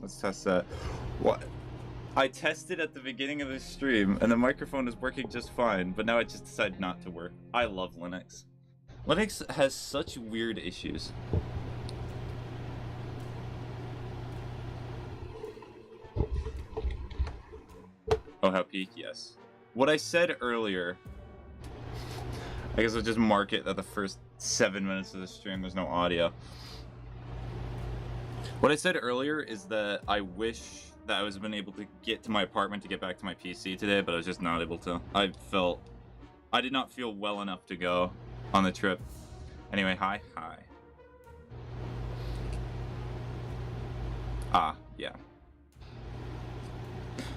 Let's test that. What? I tested at the beginning of the stream, and the microphone is working just fine, but now it just decided not to work. I love Linux. Linux has such weird issues. Oh, how peak? Yes. What I said earlier, I guess I'll just mark it that the first 7 minutes of the stream there's no audio. What I said earlier is that I wish that I was been able to get to my apartment to get back to my PC today, but I was just not able to. I did not feel well enough to go on the trip. Anyway, hi. Ah, yeah.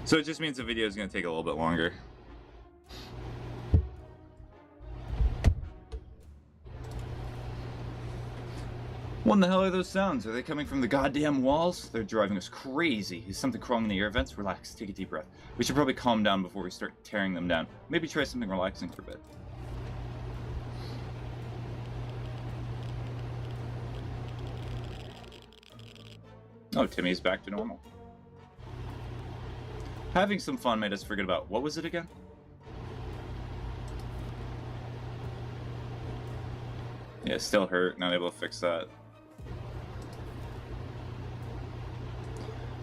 So it just means the video is going to take a little bit longer. What in the hell are those sounds? Are they coming from the goddamn walls? They're driving us crazy. Is something crawling in the air vents? Relax, take a deep breath. We should probably calm down before we start tearing them down. Maybe try something relaxing for a bit. Oh, Timmy's back to normal. Having some fun made us forget about, what was it again? Yeah, still hurt, not able to fix that.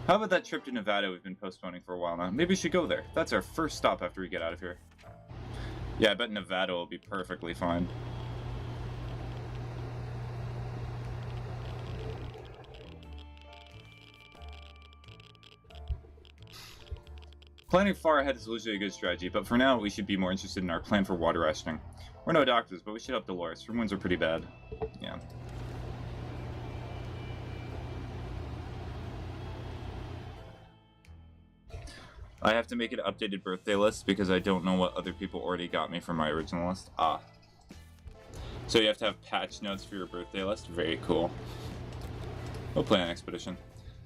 How about that trip to Nevada we've been postponing for a while now? Maybe we should go there. That's our first stop after we get out of here. Yeah, I bet Nevada will be perfectly fine. Planning far ahead is usually a good strategy, but for now we should be more interested in our plan for water rationing. We're no doctors, but we should help Dolores. Her wounds are pretty bad. Yeah. I have to make an updated birthday list because I don't know what other people already got me from my original list. Ah. So you have to have patch notes for your birthday list? Very cool. We'll plan an expedition.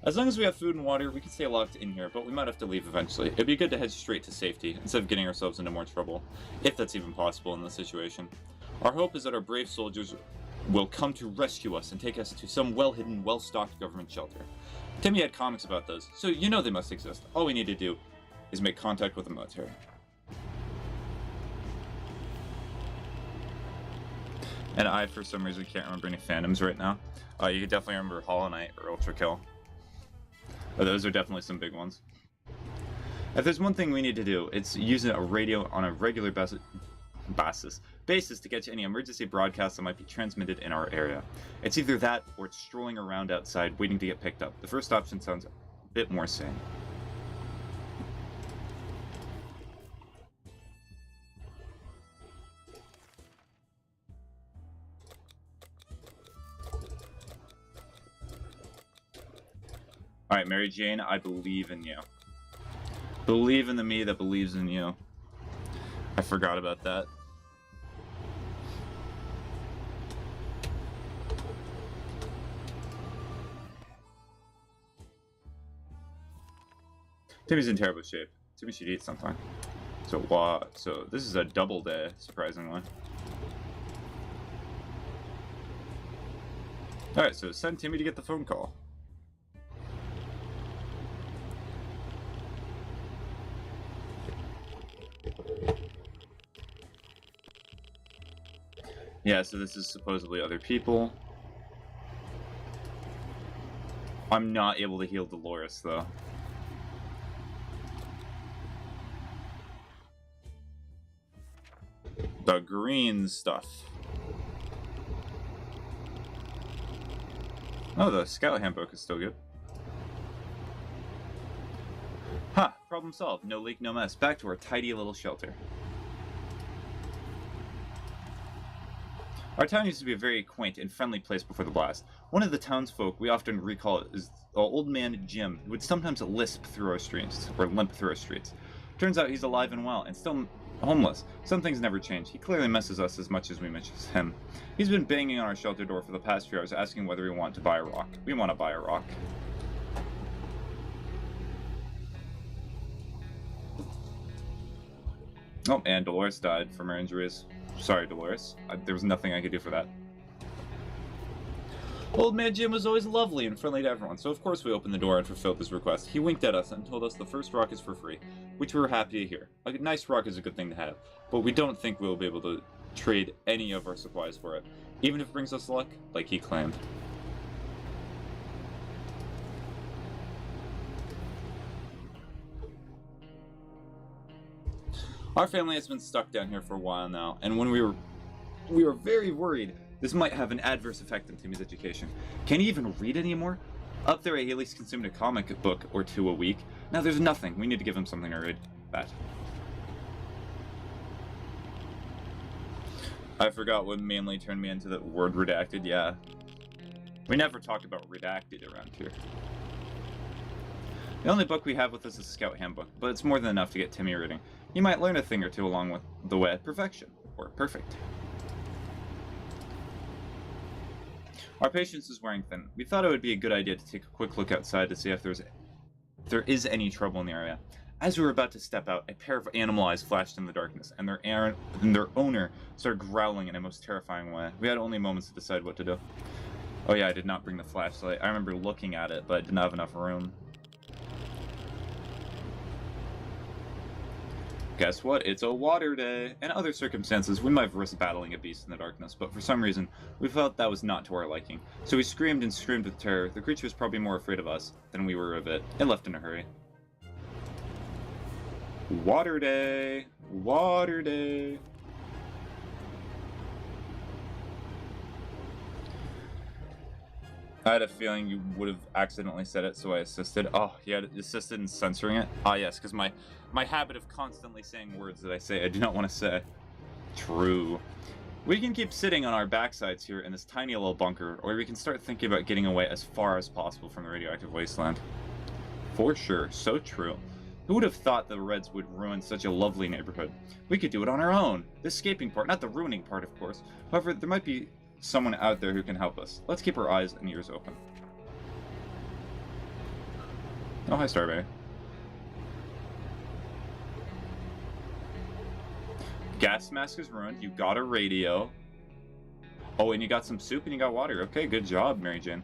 As long as we have food and water, we can stay locked in here, but we might have to leave eventually. It'd be good to head straight to safety, instead of getting ourselves into more trouble, if that's even possible in this situation. Our hope is that our brave soldiers will come to rescue us and take us to some well-hidden, well-stocked government shelter. Timmy had comics about those, so you know they must exist. All we need to do is make contact with the military. And I, for some reason, can't remember any fandoms right now. You can definitely remember Hollow Knight or Ultra Kill. Oh, those are definitely some big ones. If there's one thing we need to do, it's using a radio on a regular basis to catch any emergency broadcasts that might be transmitted in our area. It's either that, or it's strolling around outside waiting to get picked up. The first option sounds a bit more sane. Alright, Mary Jane, I believe in you. Believe in the me that believes in you. I forgot about that. Timmy's in terrible shape. Timmy should eat something. So what? So this is a double day, surprisingly. Alright, so send Timmy to get the phone call. Yeah, so this is supposedly other people. I'm not able to heal Dolores, though. The green stuff. Oh, the scout handbook is still good. Ha! Problem solved. No leak, no mess. Back to our tidy little shelter. Our town used to be a very quaint and friendly place before the blast. One of the townsfolk we often recall is old man Jim, who would sometimes lisp through our streets, or limp through our streets. Turns out he's alive and well, and still homeless. Some things never change. He clearly misses us as much as we miss him. He's been banging on our shelter door for the past few hours, asking whether we want to buy a rock. We want to buy a rock. Oh, and Dolores died from her injuries. Sorry, Dolores. There was nothing I could do for that. Old Man Jim was always lovely and friendly to everyone, so of course we opened the door and fulfilled his request. He winked at us and told us the first rock is for free, which we were happy to hear. A nice rock is a good thing to have, but we don't think we'll be able to trade any of our supplies for it, even if it brings us luck, like he claimed. Our family has been stuck down here for a while now, and when we were very worried this might have an adverse effect on Timmy's education. Can he even read anymore? Up there, he at least consumed a comic book or two a week. Now there's nothing. We need to give him something to read. That. I forgot what mainly turned me into the word redacted. Yeah. We never talk about redacted around here. The only book we have with us is a Scout Handbook, but it's more than enough to get Timmy reading. He might learn a thing or two along with the way at perfection. Or perfect. Our patience is wearing thin. We thought it would be a good idea to take a quick look outside to see if there is any trouble in the area. As we were about to step out, a pair of animal eyes flashed in the darkness, and their owner started growling in a most terrifying way. We had only moments to decide what to do. Oh yeah, I did not bring the flashlight. I remember looking at it, but I didn't have enough room. Guess what? It's a water day! In other circumstances, we might have risked battling a beast in the darkness, but for some reason, we felt that was not to our liking. So we screamed and screamed with terror. The creature was probably more afraid of us than we were of it. It left in a hurry. Water day! Water day! I had a feeling you would have accidentally said it, so I assisted. Oh, you had assisted in censoring it? Ah, yes, because my habit of constantly saying words that I say I do not want to say. True. We can keep sitting on our backsides here in this tiny little bunker, or we can start thinking about getting away as far as possible from the radioactive wasteland. For sure, so true. Who would have thought the Reds would ruin such a lovely neighborhood? We could do it on our own. The escaping part, not the ruining part, of course. However, there might be someone out there who can help us. Let's keep our eyes and ears open. Oh, hi, Starberry. Gas mask is ruined. You got a radio. Oh, and you got some soup and you got water. Okay, good job, Mary Jane.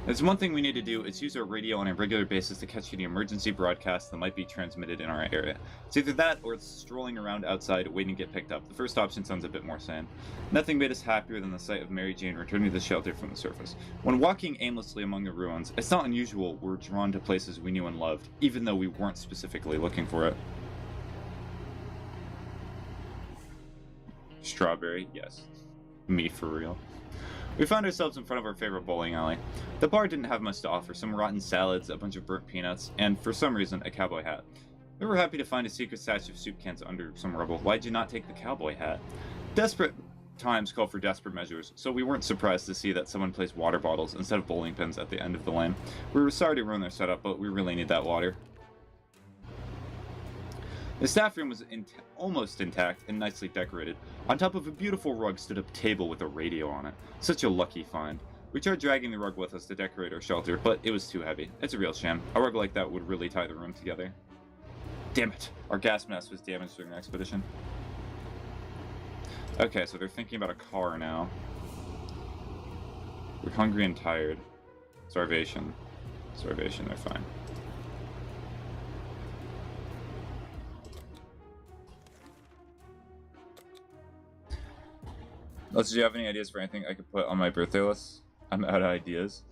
There's one thing we need to do, is use our radio on a regular basis to catch any emergency broadcasts that might be transmitted in our area. It's either that, or it's strolling around outside waiting to get picked up. The first option sounds a bit more sane. Nothing made us happier than the sight of Mary Jane returning to the shelter from the surface. When walking aimlessly among the ruins, it's not unusual we're drawn to places we knew and loved, even though we weren't specifically looking for it. Strawberry, yes. Me for real. We found ourselves in front of our favorite bowling alley. The bar didn't have much to offer, some rotten salads, a bunch of burnt peanuts, and, for some reason, a cowboy hat. We were happy to find a secret stash of soup cans under some rubble. Why'd you not take the cowboy hat? Desperate times call for desperate measures, so we weren't surprised to see that someone placed water bottles instead of bowling pins at the end of the lane. We were sorry to ruin their setup, but we really need that water. The staff room was almost intact and nicely decorated. On top of a beautiful rug stood a table with a radio on it. Such a lucky find. We tried dragging the rug with us to decorate our shelter, but it was too heavy. It's a real shame. A rug like that would really tie the room together. Damn it! Our gas mask was damaged during the expedition. Okay, so they're thinking about a car now. We're hungry and tired. Starvation. Starvation, they're fine. Unless, do you have any ideas for anything I could put on my birthday list? I'm out of ideas.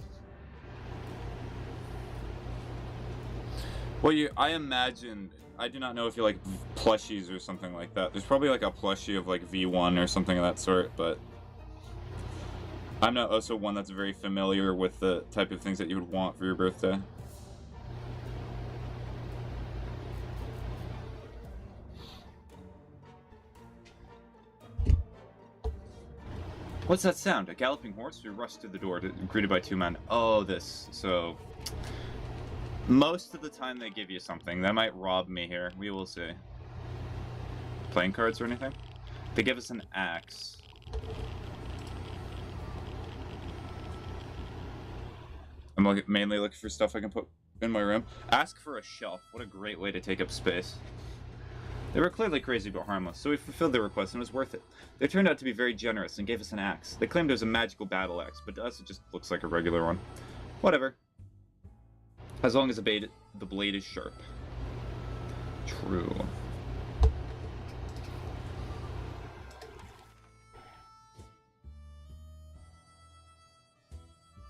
Well, I imagine, I do not know if you like plushies or something like that. There's probably like a plushie of like V1 or something of that sort, but I'm not also one that's very familiar with the type of things that you would want for your birthday. What's that sound? A galloping horse? We rushed through the door, greeted by two men. Oh, this. So, most of the time they give you something. They might rob me here. We will see. Playing cards or anything? They give us an axe. I'm mainly looking for stuff I can put in my room. Ask for a shelf. What a great way to take up space. They were clearly crazy but harmless, so we fulfilled their request and it was worth it. They turned out to be very generous and gave us an axe. They claimed it was a magical battle axe, but to us it just looks like a regular one. Whatever. As long as the blade is sharp. True.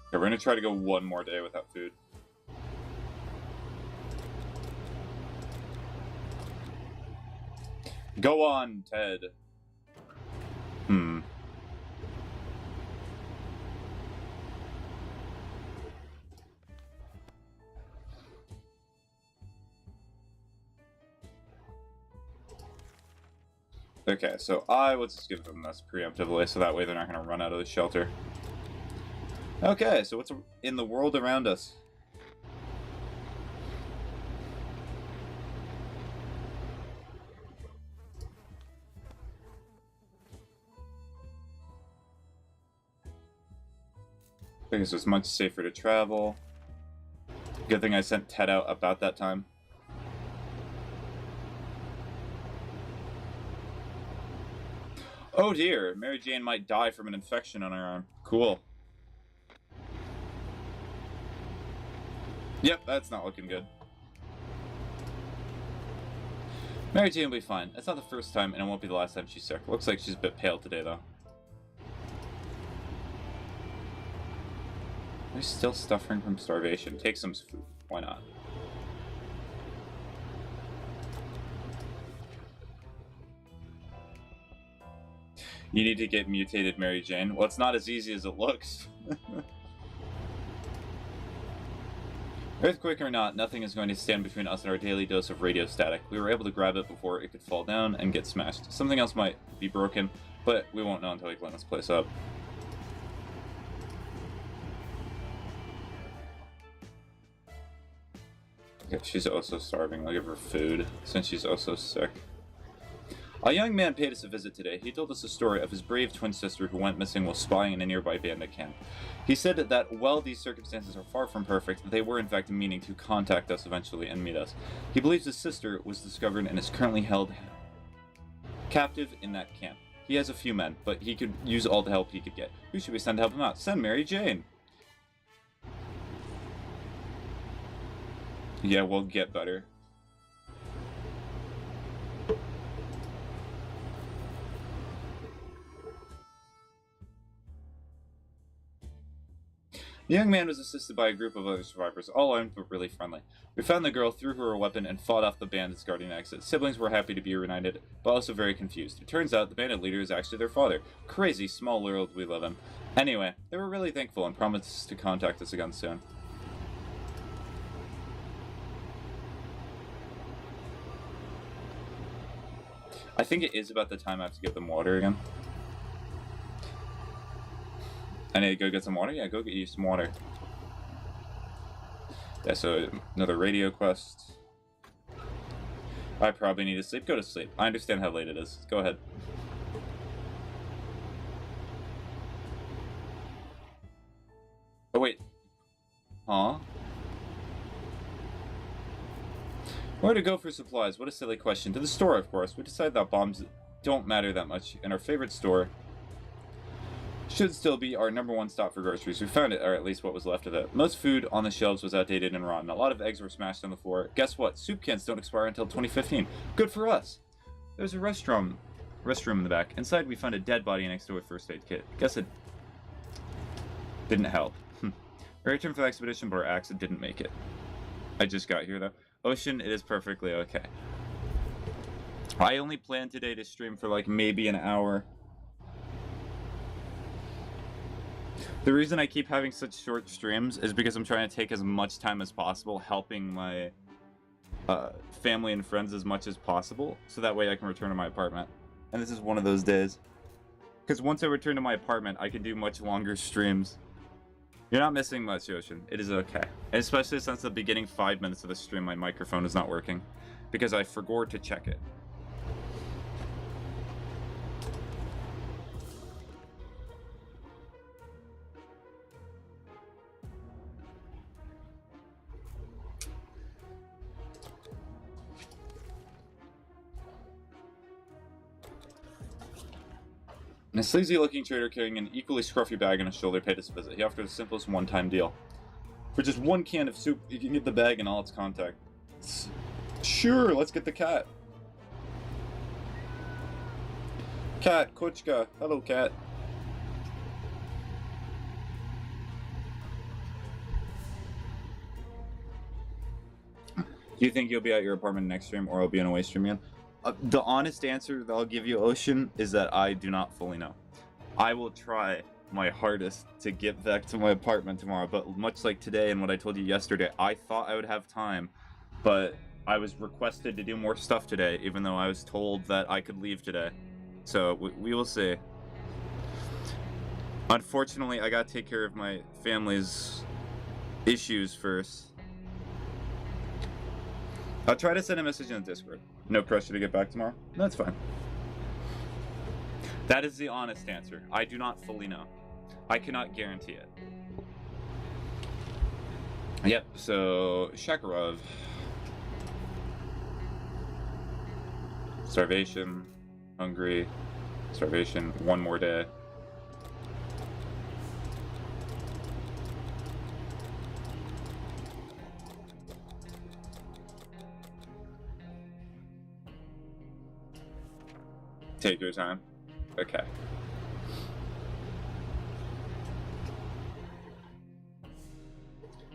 Okay, we're gonna try to go one more day without food. Go on, Ted. Okay, so let's just give them this preemptively, so that way they're not going to run out of the shelter. Okay, so what's in the world around us? Okay, so it's much safer to travel. Good thing I sent Ted out about that time. Oh dear, Mary Jane might die from an infection on her arm. Cool. Yep, that's not looking good. Mary Jane will be fine. It's not the first time, and it won't be the last time she's sick. Looks like she's a bit pale today, though. Are you still suffering from starvation? Take some food. Why not? You need to get mutated, Mary Jane. Well, it's not as easy as it looks. Earthquake or not, nothing is going to stand between us and our daily dose of radio static. We were able to grab it before it could fall down and get smashed. Something else might be broken, but we won't know until we clean this place up. Okay, she's also starving. I'll give her food, since she's also sick. A young man paid us a visit today. He told us a story of his brave twin sister who went missing while spying in a nearby bandit camp. He said that while these circumstances are far from perfect, they were in fact meaning to contact us eventually and meet us. He believes his sister was discovered and is currently held captive in that camp. He has a few men, but he could use all the help he could get. Who should we send to help him out? Send Mary Jane! Yeah, we'll get better. The young man was assisted by a group of other survivors, all armed but really friendly. We found the girl, threw her a weapon, and fought off the bandits guarding the exit. Siblings were happy to be reunited, but also very confused. It turns out the bandit leader is actually their father. Crazy small world we live in. Anyway, they were really thankful and promised to contact us again soon. I think it is about the time I have to give them water again. I need to go get some water? Yeah, go get you some water. Yeah, so another radio quest. I probably need to sleep. Go to sleep. I understand how late it is. Go ahead. Oh, wait. Huh? Where to go for supplies? What a silly question. To the store, of course. We decided that bombs don't matter that much, and our favorite store should still be our #1 stop for groceries. We found it, or at least what was left of it. Most food on the shelves was outdated and rotten. A lot of eggs were smashed on the floor. Guess what? Soup cans don't expire until 2015. Good for us! There's a restroom in the back. Inside, we found a dead body next to a first aid kit. Guess it didn't help. We returned for the expedition, but our axe didn't make it. I just got here, though. Ocean, it is perfectly okay. I only planned today to stream for like maybe an hour. The reason I keep having such short streams is because I'm trying to take as much time as possible helping my family and friends as much as possible, so that way I can return to my apartment. And this is one of those days. Because once I return to my apartment, I can do much longer streams. You're not missing much, Ocean. It is okay. And especially since the beginning 5 minutes of the stream, my microphone is not working. Because I forgot to check it. And a sleazy-looking trader carrying an equally scruffy bag on his shoulder paid us a visit. He offered the simplest one-time deal. For just one can of soup, you can get the bag and all its contents. Sure, let's get the cat. Cat, Kuchka. Hello, cat. Do you think you'll be at your apartment next stream, or I'll be in a away stream again? The honest answer that I'll give you, Ocean, is that I do not fully know. I will try my hardest to get back to my apartment tomorrow, but much like today and what I told you yesterday, I thought I would have time, but I was requested to do more stuff today, even though I was told that I could leave today. So we will see. Unfortunately, I gotta take care of my family's issues first. I'll try to send a message in the Discord. No pressure to get back tomorrow. That's fine. That is the honest answer. I do not fully know. I cannot guarantee it. Yep, so Shakarov. Starvation. Hungry. Starvation. One more day. Take your time. Okay.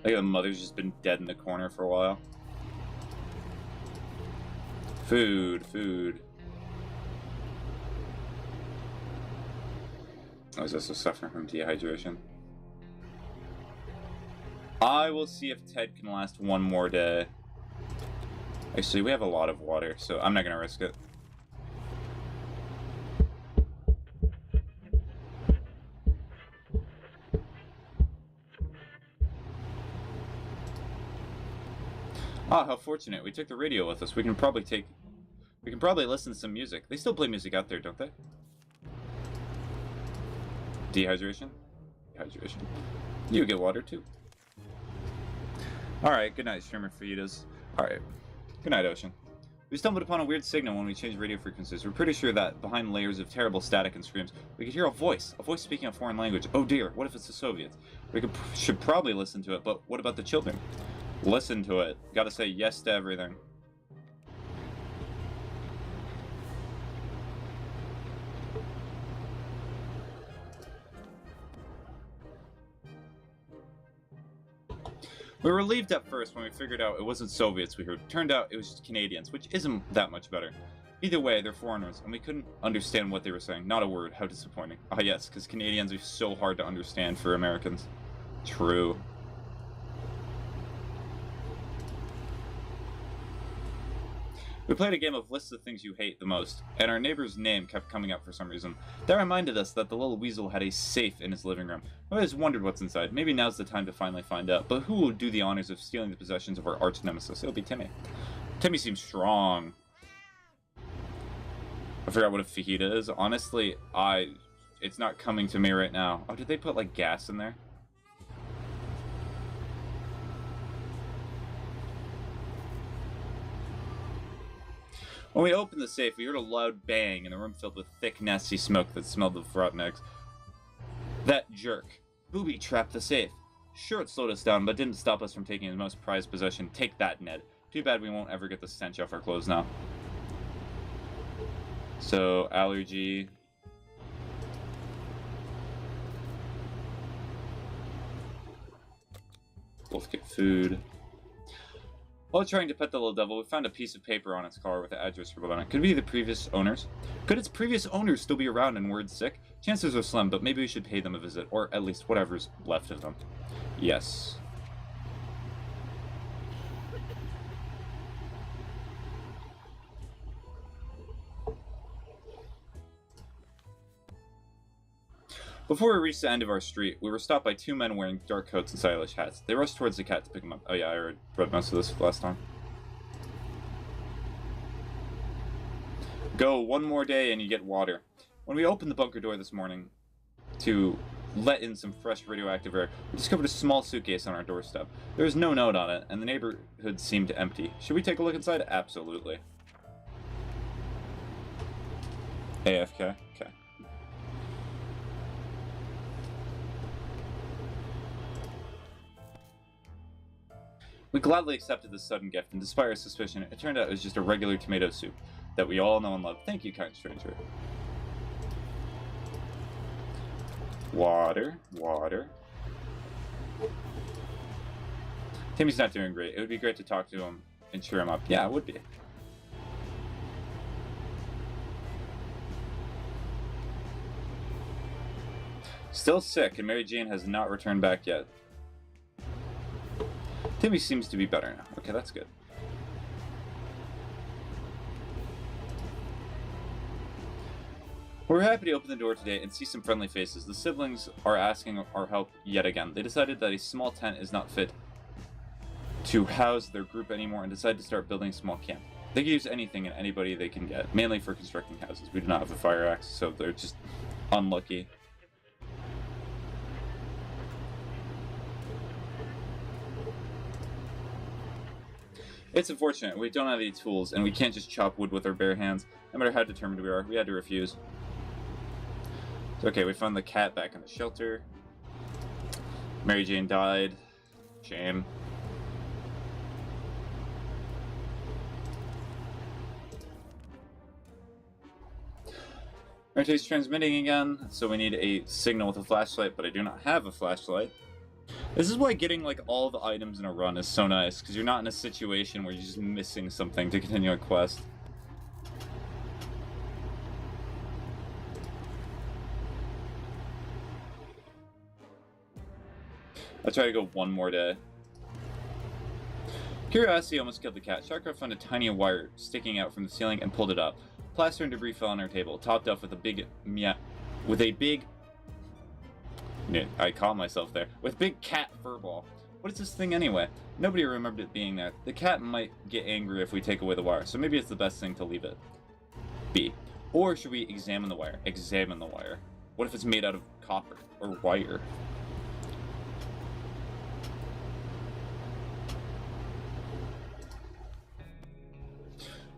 Like the mother's just been dead in the corner for a while. Food, food. I was also suffering from dehydration. I will see if Ted can last one more day. Actually, we have a lot of water, so I'm not gonna risk it. Ah, how fortunate. We took the radio with us. We can probably listen to some music. They still play music out there, don't they? Dehydration? Dehydration. You get water too. Alright, good night, streamer fajitas. Alright. Good night, Ocean. We stumbled upon a weird signal when we changed radio frequencies. We're pretty sure that behind layers of terrible static and screams, we could hear a voice speaking a foreign language. Oh dear, what if it's the Soviets? We should probably listen to it, but what about the children? Listen to it. Gotta say yes to everything. We were relieved at first when we figured out it wasn't Soviets we heard. Turned out it was just Canadians, which isn't that much better. Either way, they're foreigners, and we couldn't understand what they were saying. Not a word. How disappointing. Ah yes, because Canadians are so hard to understand for Americans. True. We played a game of lists of things you hate the most, and our neighbor's name kept coming up for some reason. That reminded us that the little weasel had a safe in his living room. I always wondered what's inside. Maybe now's the time to finally find out. But who will do the honors of stealing the possessions of our arch nemesis? It'll be Timmy. Timmy seems strong. I forgot what a fajita is. Honestly, it's not coming to me right now. Oh, did they put, like, gas in there? When we opened the safe, we heard a loud bang, and the room filled with thick, nasty smoke that smelled of rotten eggs. That jerk. Booby-trapped the safe. Sure, it slowed us down, but didn't stop us from taking his most prized possession. Take that, Ned. Too bad we won't ever get the stench off our clothes now. So, allergy. Both get food. While trying to pet the little devil, we found a piece of paper on its collar with the address scribbled on it. Could it be the previous owners? Could its previous owners still be around and word sick? Chances are slim, but maybe we should pay them a visit, or at least whatever's left of them. Yes. Before we reached the end of our street, we were stopped by two men wearing dark coats and stylish hats. They rushed towards the cat to pick him up. Oh yeah, I read most of this last time. Go one more day and you get water. When we opened the bunker door this morning to let in some fresh radioactive air, we discovered a small suitcase on our doorstep. There was no note on it, and the neighborhood seemed empty. Should we take a look inside? Absolutely. AFK. Okay. We gladly accepted this sudden gift, and despite our suspicion, it turned out it was just a regular tomato soup that we all know and love. Thank you, kind stranger. Water, water. Timmy's not doing great. It would be great to talk to him and cheer him up. Yeah, it would be. Still sick, and Mary Jane has not returned back yet. Timmy seems to be better now. Okay, that's good. We're happy to open the door today and see some friendly faces. The siblings are asking our help yet again. They decided that a small tent is not fit to house their group anymore and decided to start building a small camp. They can use anything and anybody they can get, mainly for constructing houses. We do not have a fire axe, so they're just unlucky. It's unfortunate, we don't have any tools, and we can't just chop wood with our bare hands. No matter how determined we are, we had to refuse. So, okay, we found the cat back in the shelter. Mary Jane died. Shame. Marty's transmitting again, so we need a signal with a flashlight, but I do not have a flashlight. This is why getting, like, all the items in a run is so nice, because you're not in a situation where you're just missing something to continue a quest. I'll try to go one more day. Curiosity almost killed the cat. Chakra found a tiny wire sticking out from the ceiling and pulled it up. Plaster and debris fell on our table, topped off with a big I caught myself there. With big cat furball. What is this thing anyway? Nobody remembered it being there. The cat might get angry if we take away the wire, so maybe it's the best thing to leave it be. Or should we examine the wire? Examine the wire. What if it's made out of copper or wire?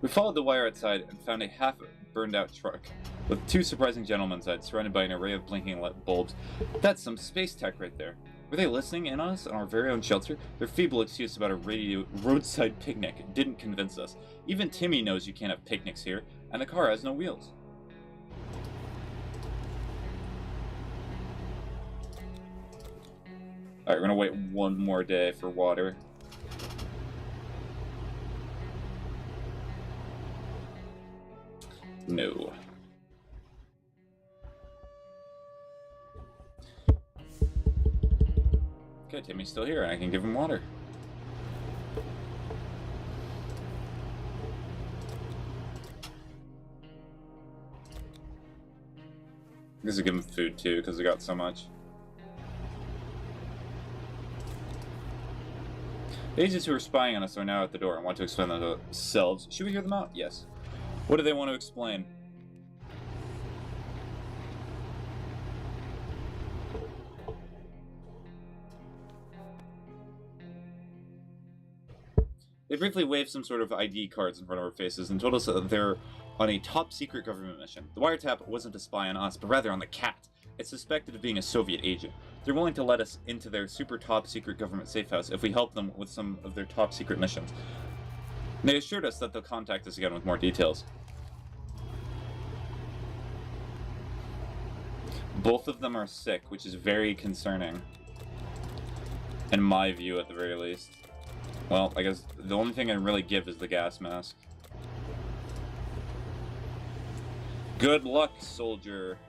We followed the wire outside and found a half-burned-out truck with two surprising gentlemen inside, surrounded by an array of blinking light bulbs. That's some space tech right there. Were they listening in on us on our very own shelter? Their feeble excuse about a roadside picnic didn't convince us. Even Timmy knows you can't have picnics here, and the car has no wheels. Alright, we're gonna wait one more day for water. No. Okay, Timmy's still here, and I can give him water. I guess I'll give him food too, because I got so much. The agents who are spying on us are now at the door and want to explain themselves. Should we hear them out? Yes. What do they want to explain? They briefly waved some sort of ID cards in front of our faces and told us that they're on a top-secret government mission. The wiretap wasn't to spy on us, but rather on the cat. It's suspected of being a Soviet agent. They're willing to let us into their super top-secret government safe house if we help them with some of their top-secret missions. And they assured us that they'll contact us again with more details. Both of them are sick, which is very concerning. In my view, at the very least. Well, I guess the only thing I can really give is the gas mask. Good luck, soldier.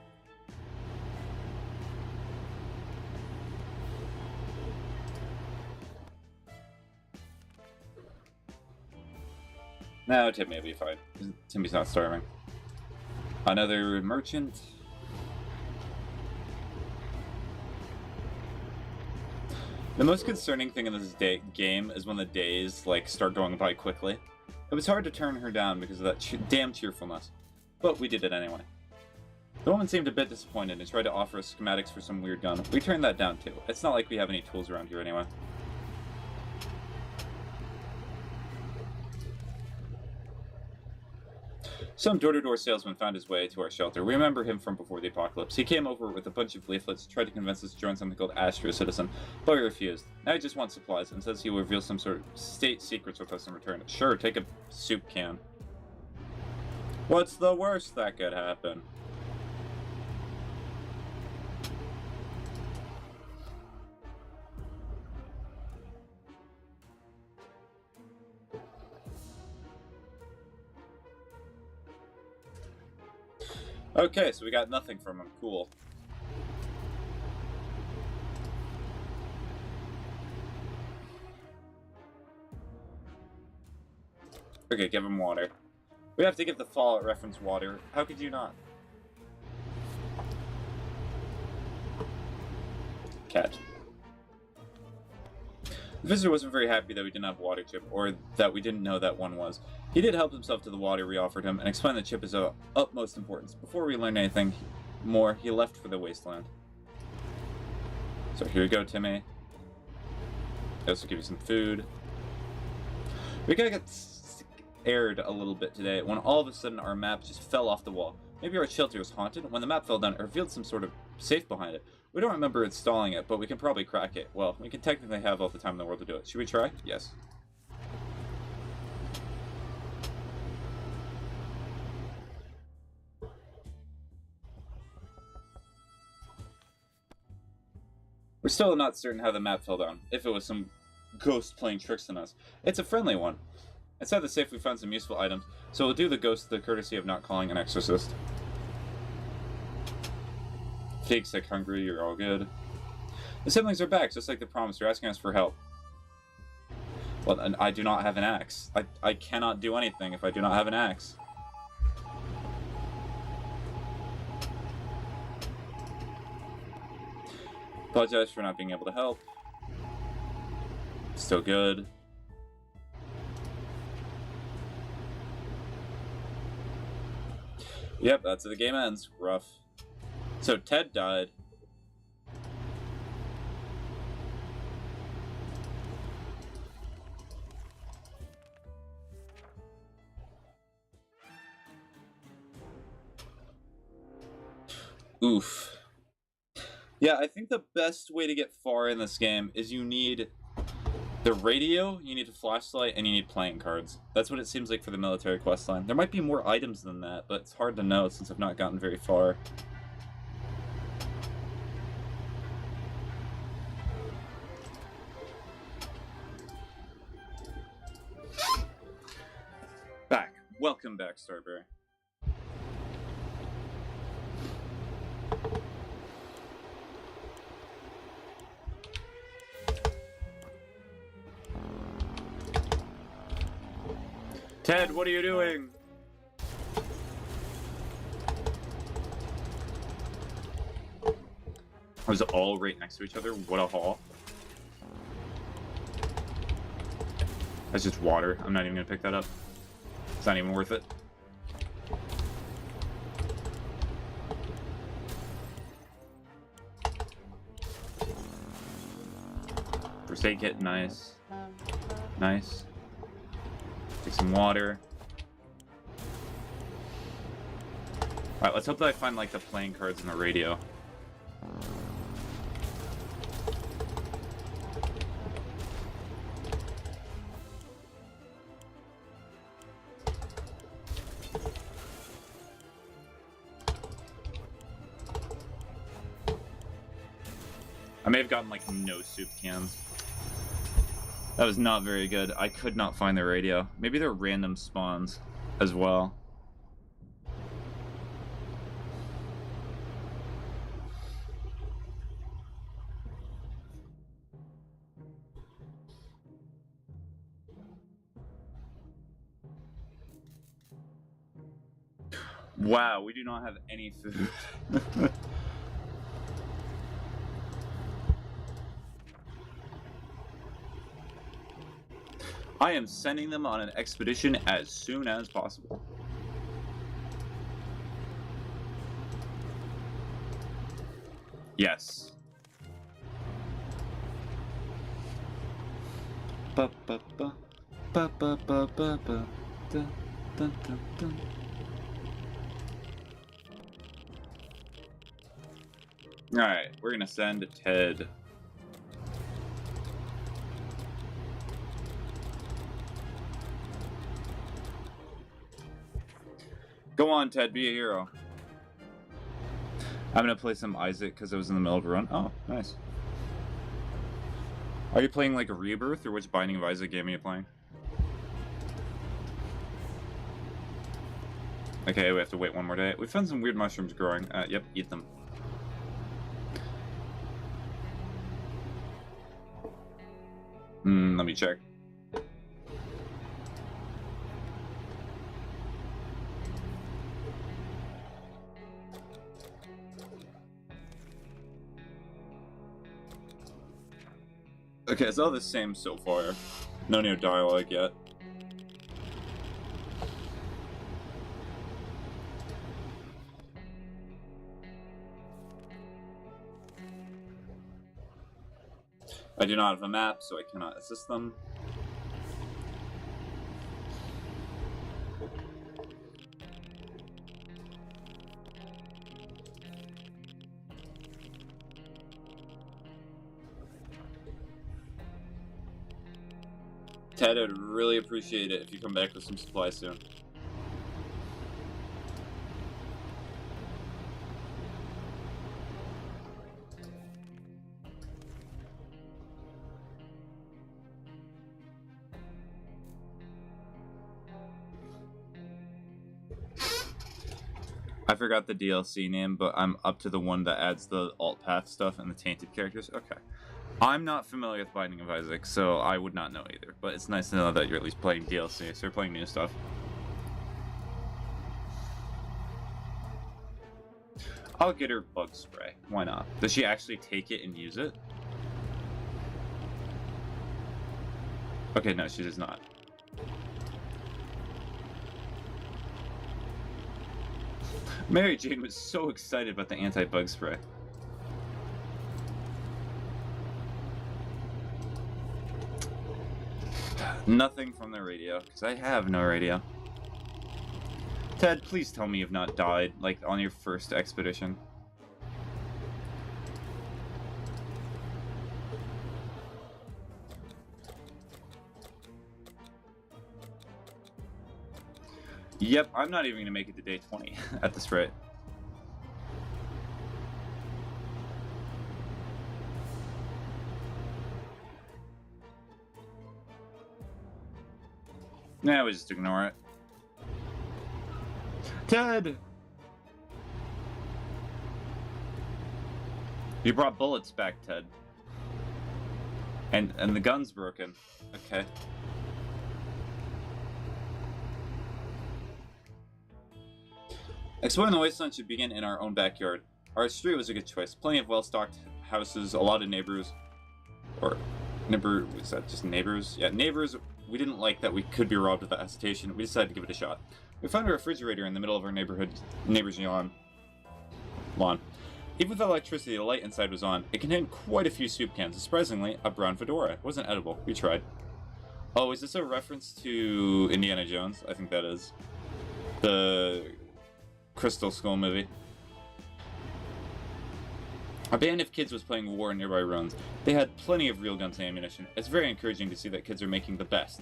No, Timmy will be fine. Timmy's not starving. Another merchant. The most concerning thing in this game is when the days, like, start going by quickly. It was hard to turn her down because of that damn cheerfulness. But we did it anyway. The woman seemed a bit disappointed and tried to offer us schematics for some weird gun. We turned that down too. It's not like we have any tools around here anyway. Some door-to-door salesman found his way to our shelter. We remember him from before the apocalypse. He came over with a bunch of leaflets, tried to convince us to join something called Astro Citizen, but we refused. Now he just wants supplies and says he will reveal some sort of state secrets with us in return. Sure, take a soup can. What's the worst that could happen? Okay, so we got nothing from him. Cool. Okay, give him water. We have to give the Fallout reference water. How could you not? Cat. The visitor wasn't very happy that we didn't have a water chip, or that we didn't know that one was. He did help himself to the water we offered him, and explained the chip is of utmost importance. Before we learned anything more, he left for the wasteland. So here you go, Timmy. I also give you some food. We gotta get scared a little bit today, when all of a sudden our map just fell off the wall. Maybe our shelter was haunted. When the map fell down, it revealed some sort of safe behind it. We don't remember installing it, but we can probably crack it. Well, we can technically have all the time in the world to do it. Should we try? Yes. We're still not certain how the map fell down, if it was some ghost playing tricks on us. It's a friendly one. Inside the safe we found some useful items, so we'll do the ghost the courtesy of not calling an exorcist. Fake, sick, hungry, you're all good. The siblings are back, just like they promised. They're asking us for help. Well, and I do not have an axe. I cannot do anything if I do not have an axe. Apologize for not being able to help. Still good. Yep, that's how the game ends. Rough. So Ted died. Oof. Yeah, I think the best way to get far in this game is you need the radio, you need a flashlight, and you need playing cards. That's what it seems like for the military questline. There might be more items than that, but it's hard to know since I've not gotten very far. Back. Welcome back, Starberry. Ted, what are you doing? I was all right next to each other. What a haul. That's just water. I'm not even gonna pick that up. It's not even worth it. First aid kit, nice. Nice. Take some water. Alright, let's hope that I find, like, the playing cards in the radio. I may have gotten, like, no soup cans. That was not very good. I could not find the radio. Maybe they're random spawns as well. Wow, we do not have any food. I am sending them on an expedition as soon as possible. Yes. Ba ba ba ba ba ba ba ba da da da da. Alright, we're gonna send Ted. Go on, Ted, be a hero. I'm gonna play some Isaac because I was in the middle of a run. Oh, nice. Are you playing like a Rebirth, or which Binding of Isaac game are you playing? Okay, we have to wait one more day. We found some weird mushrooms growing. Yep, eat them. Let me check. Okay, it's all the same so far. No new dialogue yet. I do not have a map, so I cannot assist them. Ted, I'd really appreciate it if you come back with some supplies soon. I forgot the DLC name, but I'm up to the one that adds the alt path stuff and the tainted characters. Okay. I'm not familiar with Binding of Isaac, so I would not know either. But it's nice to know that you're at least playing DLC, so you're playing new stuff. I'll get her bug spray. Why not? Does she actually take it and use it? Okay, no, she does not. Mary Jane was so excited about the anti-bug spray. Nothing from the radio, because I have no radio. Ted, please tell me you've not died, like, on your first expedition. Yep, I'm not even gonna make it to day 20 at this rate. Nah, we just ignore it. Ted! You brought bullets back, Ted. And the gun's broken. Okay. Exploring the wasteland should begin in our own backyard. Our street was a good choice. Plenty of well-stocked houses, a lot of neighbors. Was that just neighbors? Yeah, neighbors. We didn't like that we could be robbed without hesitation. We decided to give it a shot. We found a refrigerator in the middle of our neighbor's lawn. Even with electricity, the light inside was on. It contained quite a few soup cans. Surprisingly, a brown fedora. It wasn't edible. We tried. Oh, is this a reference to Indiana Jones? I think that is. The Crystal Skull movie. A band of kids was playing war in nearby ruins. They had plenty of real guns and ammunition. It's very encouraging to see that kids are making the best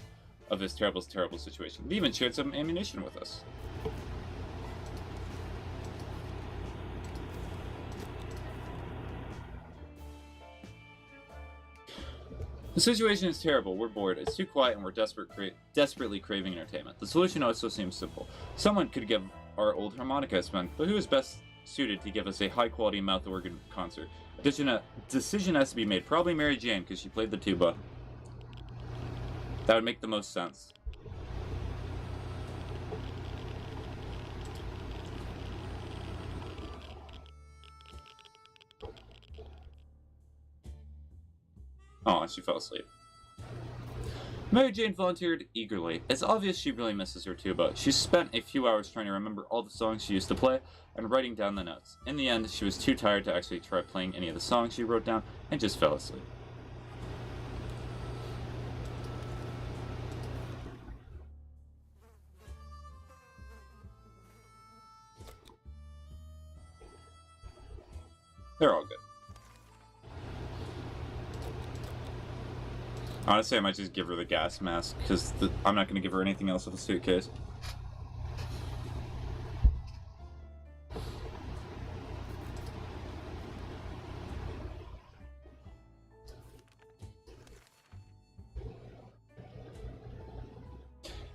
of this terrible situation. They even shared some ammunition with us. The situation is terrible. We're bored. It's too quiet and we're desperately craving entertainment. The solution also seems simple. Someone could give our old harmonica a spin, but who is best suited to give us a high-quality mouth organ concert? Decision has to be made. Probably Mary Jane, because she played the tuba. That would make the most sense. Oh, she fell asleep. Mary Jane volunteered eagerly. It's obvious she really misses her tuba. She spent a few hours trying to remember all the songs she used to play and writing down the notes. In the end, she was too tired to actually try playing any of the songs she wrote down and just fell asleep. They're all good. Honestly, I might just give her the gas mask, because I'm not going to give her anything else with the suitcase.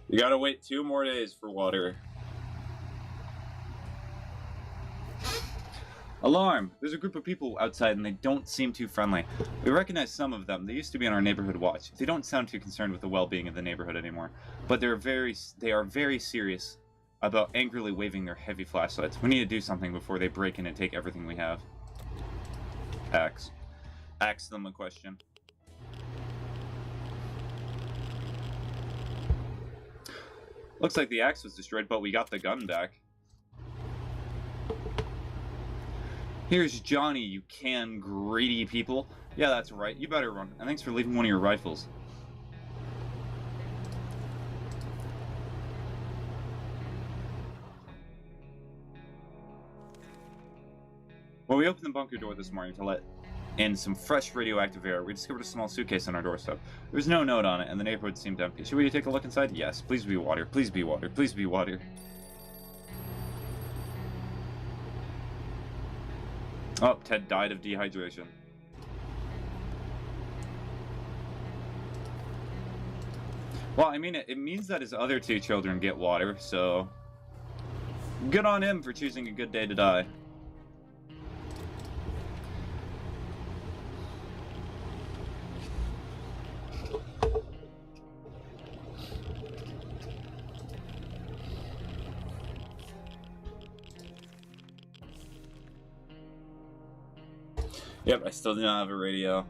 You gotta wait 2 more days for water. Alarm! There's a group of people outside and they don't seem too friendly. We recognize some of them. They used to be on our neighborhood watch. They don't sound too concerned with the well-being of the neighborhood anymore. But they are very serious about angrily waving their heavy flashlights. We need to do something before they break in and take everything we have. Ask them a question. Looks like the axe was destroyed, but we got the gun back. Here's Johnny, you greedy people. Yeah, that's right. You better run. And thanks for leaving one of your rifles. When we opened the bunker door this morning to let in some fresh radioactive air, we discovered a small suitcase on our doorstep. There was no note on it, and the neighborhood seemed empty. Should we take a look inside? Yes. Please be water. Please be water. Please be water. Oh, Ted died of dehydration. Well, I mean, it means that his other 2 children get water, so... good on him for choosing a good day to die. Yep, I still do not have a radio.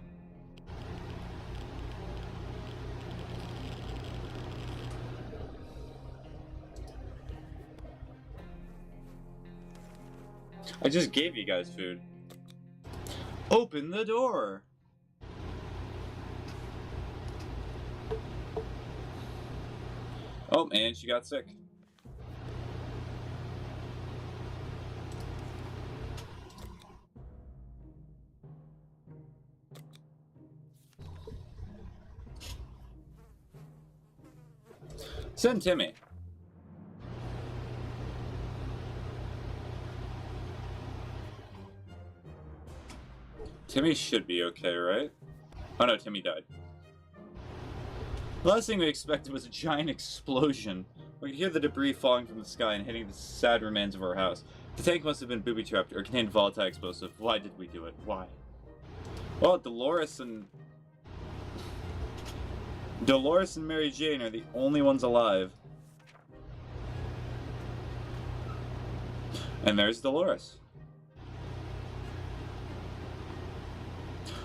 I just gave you guys food. Open the door! Oh, and she got sick. Send Timmy. Timmy should be okay, right? Oh no, Timmy died. The last thing we expected was a giant explosion. We could hear the debris falling from the sky and hitting the sad remains of our house. The tank must have been booby-trapped or contained volatile explosive. Why did we do it? Why? Well, Dolores and Mary Jane are the only ones alive. And there's Dolores.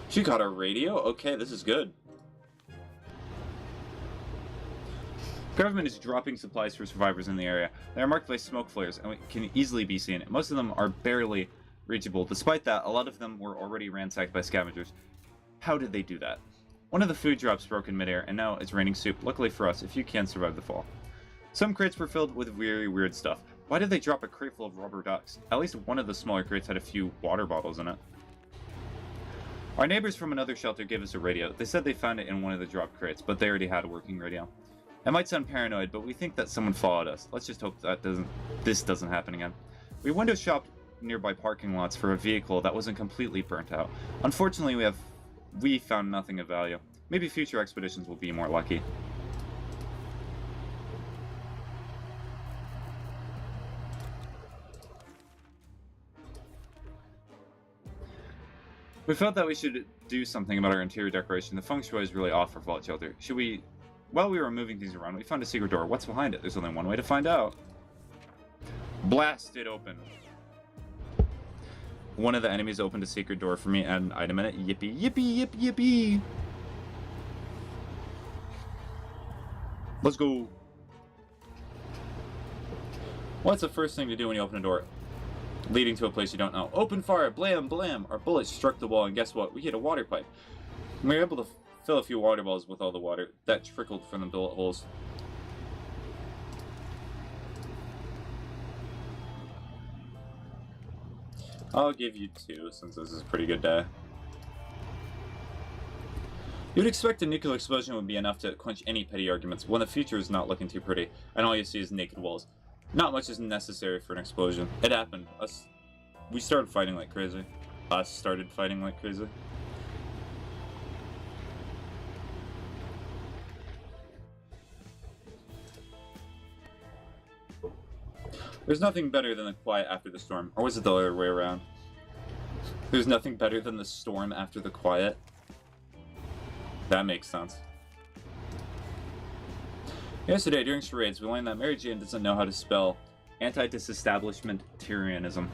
She got a radio? Okay, this is good. Government is dropping supplies for survivors in the area. They are marked by smoke flares and can easily be seen. Most of them are barely reachable. Despite that, a lot of them were already ransacked by scavengers. How did they do that? One of the food drops broke in midair, and now it's raining soup. Luckily for us, if you can survive the fall. Some crates were filled with very weird stuff. Why did they drop a crate full of rubber ducks? At least one of the smaller crates had a few water bottles in it. Our neighbors from another shelter gave us a radio. They said they found it in one of the dropped crates, but they already had a working radio. It might sound paranoid, but we think that someone followed us. Let's just hope that this doesn't happen again. We window shopped nearby parking lots for a vehicle that wasn't completely burnt out. Unfortunately, we found nothing of value. Maybe future expeditions will be more lucky. We felt that we should do something about our interior decoration. The feng shui is really off for Vault Shelter. Should we... While we were moving things around, we found a secret door. What's behind it? There's only one way to find out. Blast it open. One of the enemies opened a secret door for me and an item in it. Yippee, yippee, yippee, yippee. Let's go. What's the first thing to do when you open a door leading to a place you don't know? Open fire, blam, blam. Our bullets struck the wall, and guess what? We hit a water pipe. We were able to fill a few water balls with all the water that trickled from the bullet holes. I'll give you 2, since this is a pretty good day. You'd expect a nuclear explosion would be enough to quench any petty arguments when the future is not looking too pretty, and all you see is naked walls. Not much is necessary for an explosion. It happened. We started fighting like crazy. Us started fighting like crazy. There's nothing better than the quiet after the storm. Or was it the other way around? There's nothing better than the storm after the quiet. That makes sense. Yesterday, during charades, we learned that Mary Jane doesn't know how to spell anti-disestablishmentarianism,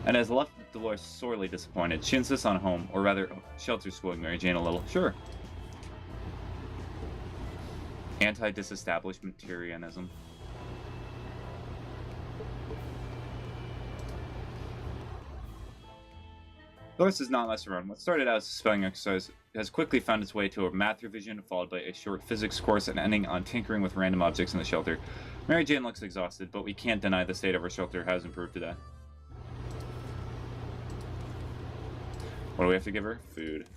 and has left Dolores sorely disappointed. She insists on home, or rather, shelter schooling Mary Jane a little. Sure. Anti-disestablishmentarianism. Dolores does not mess around. What started out as a spelling exercise has quickly found its way to a math revision, followed by a short physics course, and ending on tinkering with random objects in the shelter. Mary Jane looks exhausted, but we can't deny the state of our shelter has improved today. What do we have to give her? Food.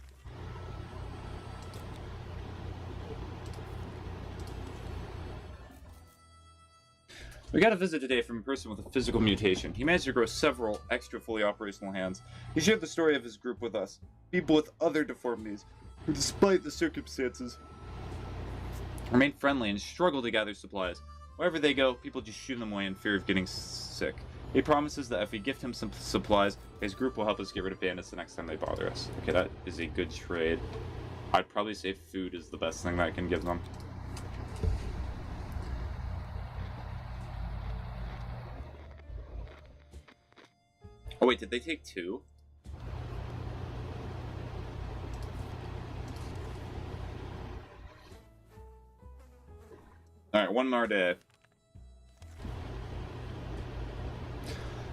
We got a visit today from a person with a physical mutation. He managed to grow several extra fully operational hands. He shared the story of his group with us. People with other deformities, who despite the circumstances, remain friendly and struggle to gather supplies. Wherever they go, people just shoo them away in fear of getting sick. He promises that if we gift him some supplies, his group will help us get rid of bandits the next time they bother us. Okay, that is a good trade. I'd probably say food is the best thing that I can give them. Oh wait, did they take 2? Alright, one more day.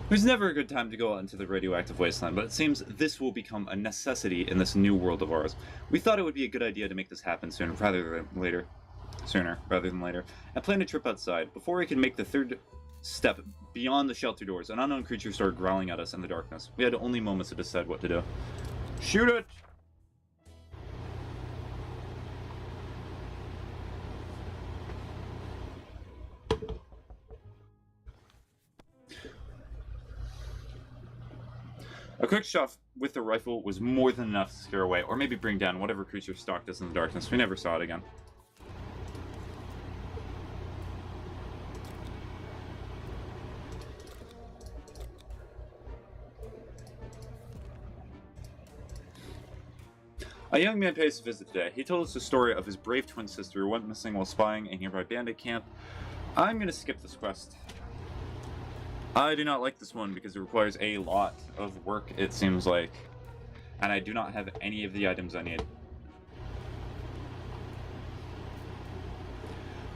There's never a good time to go out into the radioactive wasteland, but it seems this will become a necessity in this new world of ours. We thought it would be a good idea to make this happen sooner rather than later. I planned a trip outside. Before we could make the third step beyond the shelter doors, an unknown creature started growling at us in the darkness. We had only moments to decide what to do. Shoot it! A quick shot with the rifle was more than enough to scare away, or maybe bring down whatever creature stalked us in the darkness. We never saw it again. A young man pays us a visit today. He told us the story of his brave twin sister who went missing while spying a nearby bandit camp. I'm gonna skip this quest. I do not like this one because it requires a lot of work, it seems like. And I do not have any of the items I need.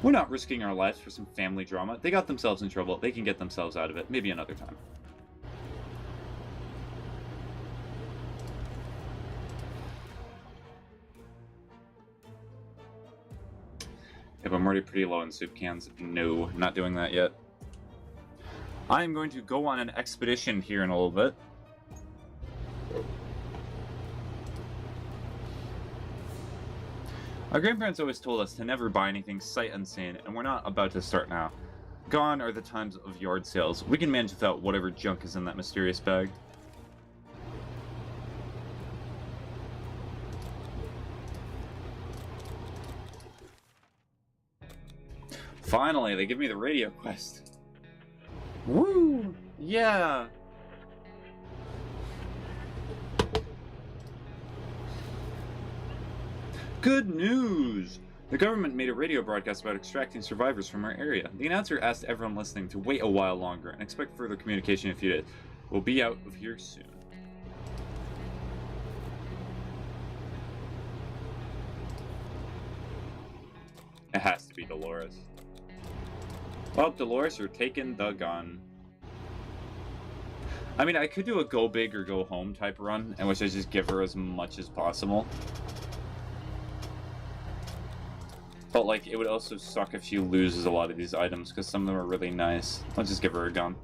We're not risking our lives for some family drama. They got themselves in trouble. They can get themselves out of it. Maybe another time. If I'm already pretty low in soup cans, no, not doing that yet. I am going to go on an expedition here in a little bit. Our grandparents always told us to never buy anything sight unseen, and we're not about to start now. Gone are the times of yard sales. We can manage without whatever junk is in that mysterious bag. Finally, they give me the radio quest. Woo! Yeah! Good news! The government made a radio broadcast about extracting survivors from our area. The announcer asked everyone listening to wait a while longer and expect further communication in a few days. We'll be out of here soon. It has to be Dolores. Well, Dolores, you're taking the gun. I mean, I could do a go big or go home type run, in which I just give her as much as possible. But, like, it would also suck if she loses a lot of these items, because some of them are really nice. I'll just give her a gun.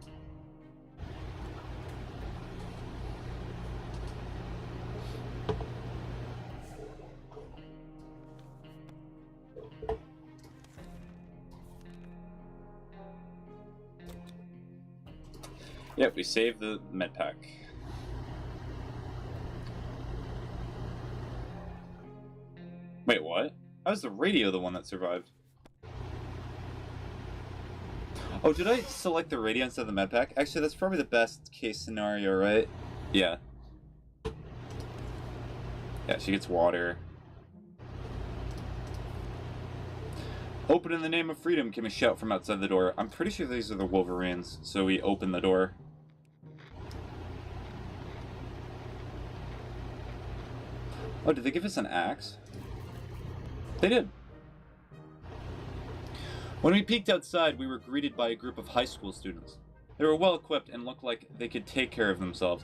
Yep, we saved the med pack. Wait, what? How was the radio the one that survived? Oh, did I select the radio instead of the med pack? Actually, that's probably the best case scenario, right? Yeah. Yeah, she gets water. Open in the name of freedom, came a shout from outside the door. I'm pretty sure these are the Wolverines, so we open the door. Oh, did they give us an axe? They did. When we peeked outside, we were greeted by a group of high school students. They were well equipped and looked like they could take care of themselves.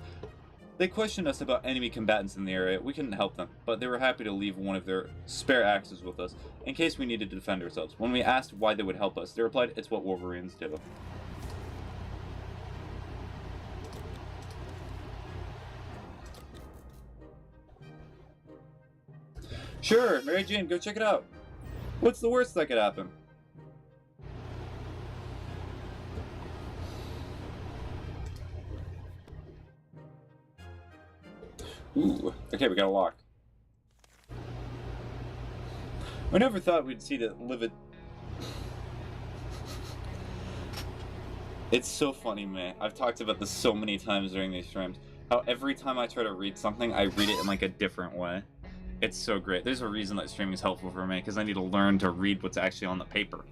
They questioned us about enemy combatants in the area. We couldn't help them, but they were happy to leave one of their spare axes with us, in case we needed to defend ourselves. When we asked why they would help us, they replied, "It's what Wolverines do." Sure, Mary Jane, go check it out. What's the worst that could happen? Ooh, okay, we got a lock. We never thought we'd see to live it. It's so funny, man. I've talked about this so many times during these streams. How every time I try to read something, I read it in like a different way. It's so great. There's a reason that streaming is helpful for me, because I need to learn to read what's actually on the paper.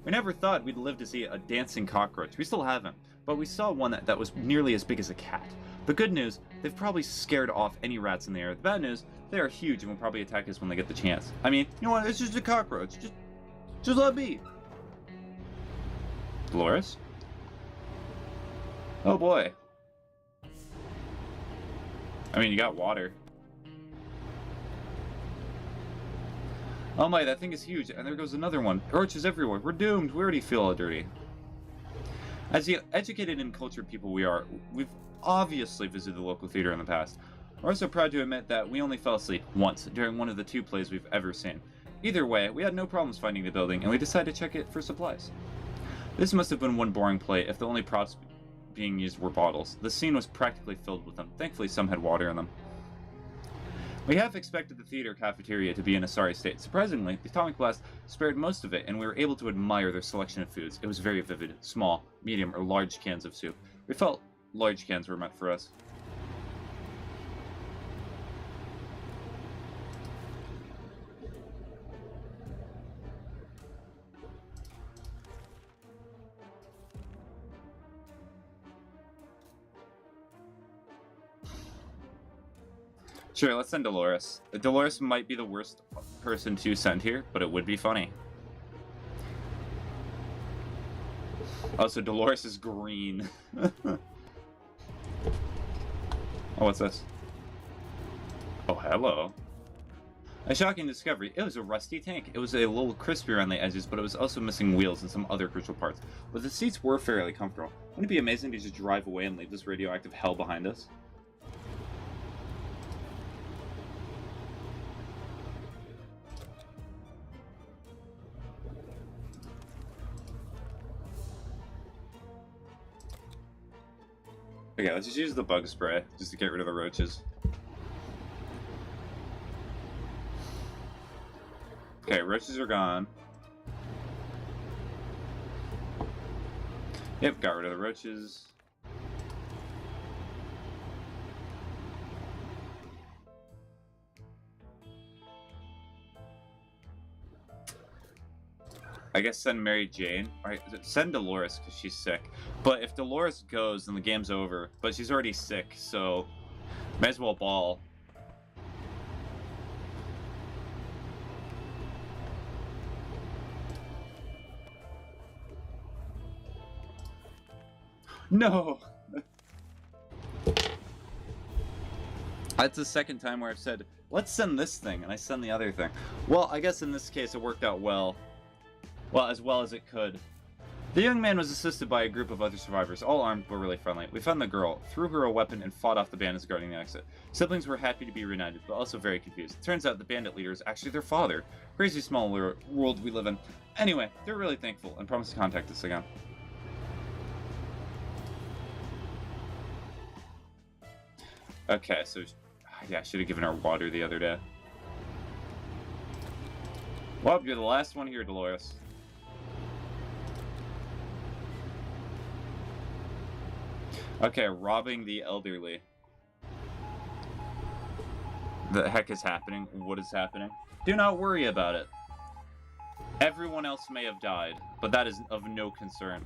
We never thought we'd live to see a dancing cockroach. We still haven't, but we saw one that was nearly as big as a cat. The good news, they've probably scared off any rats in the air. The bad news, they are huge and will probably attack us when they get the chance. I mean, you know what? It's just a cockroach. Just let it be. Dolores? Oh boy. I mean, you got water. Oh my, that thing is huge, and there goes another one. Roaches everywhere. We're doomed. We already feel all dirty. As the educated and cultured people we are, we've obviously visited the local theater in the past. We're also proud to admit that we only fell asleep once during one of the 2 plays we've ever seen. Either way, we had no problems finding the building, and we decided to check it for supplies. This must have been one boring play if the only props being used were bottles. The scene was practically filled with them. Thankfully, some had water in them. We half expected the theater cafeteria to be in a sorry state. Surprisingly, the atomic blast spared most of it, and we were able to admire their selection of foods. It was very vivid. Small, medium, or large cans of soup. We felt large cans were meant for us. Sure, let's send Dolores. Dolores might be the worst person to send here, but it would be funny. Also, Dolores is green. Oh, what's this? Oh, hello. A shocking discovery. It was a rusty tank. It was a little crispy around the edges, but it was also missing wheels and some other crucial parts. But the seats were fairly comfortable. Wouldn't it be amazing to just drive away and leave this radioactive hell behind us? Okay, let's just use the bug spray, just to get rid of the roaches. Okay, roaches are gone. Yep, got rid of the roaches. I guess send Mary Jane. Alright, send Dolores because she's sick. But if Dolores goes, then the game's over. But she's already sick, so may as well ball. No! That's the second time where I've said, let's send this thing, and I send the other thing. Well, I guess in this case it worked out well. Well, as well as it could. The young man was assisted by a group of other survivors, all armed but really friendly. We found the girl, threw her a weapon, and fought off the bandits guarding the exit. Siblings were happy to be reunited, but also very confused. It turns out the bandit leader is actually their father. Crazy small world we live in. Anyway, they're really thankful and promised to contact us again. Okay, so yeah, I should have given her water the other day. Well, you're the last one here, Dolores. Okay, robbing the elderly. The heck is happening? What is happening? Do not worry about it. Everyone else may have died, but that is of no concern.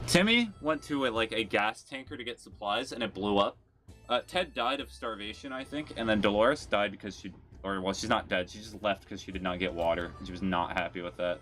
Timmy went to a gas tanker to get supplies, and it blew up. Ted died of starvation, I think, and then Dolores died because well, she's not dead. She just left because she did not get water. She was not happy with that.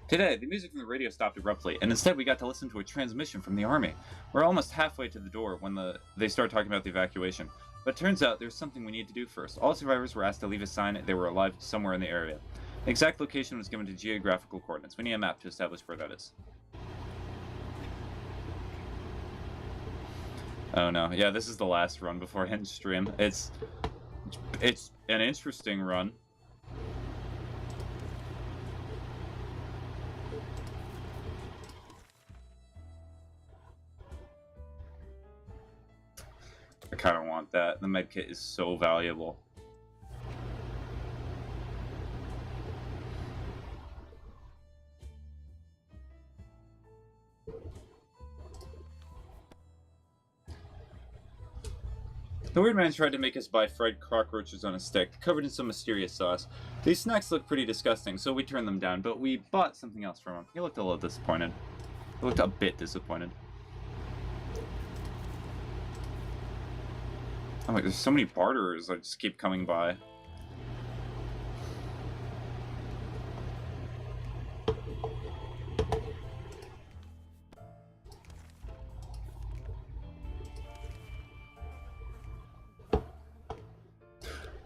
Today, the music from the radio stopped abruptly, and instead we got to listen to a transmission from the army. We're almost halfway to the door when they started talking about the evacuation. But it turns out there's something we need to do first. All survivors were asked to leave a sign they were alive somewhere in the area. The exact location was given to geographical coordinates. We need a map to establish where that is. Oh no, yeah, this is the last run before I end stream. It's an interesting run. I kind of want that. The medkit is so valuable. The weird man tried to make us buy fried cockroaches on a stick, covered in some mysterious sauce. These snacks looked pretty disgusting, so we turned them down, but we bought something else from him. He looked a little disappointed. He looked a bit disappointed. Oh, wait, there's so many barterers that just keep coming by.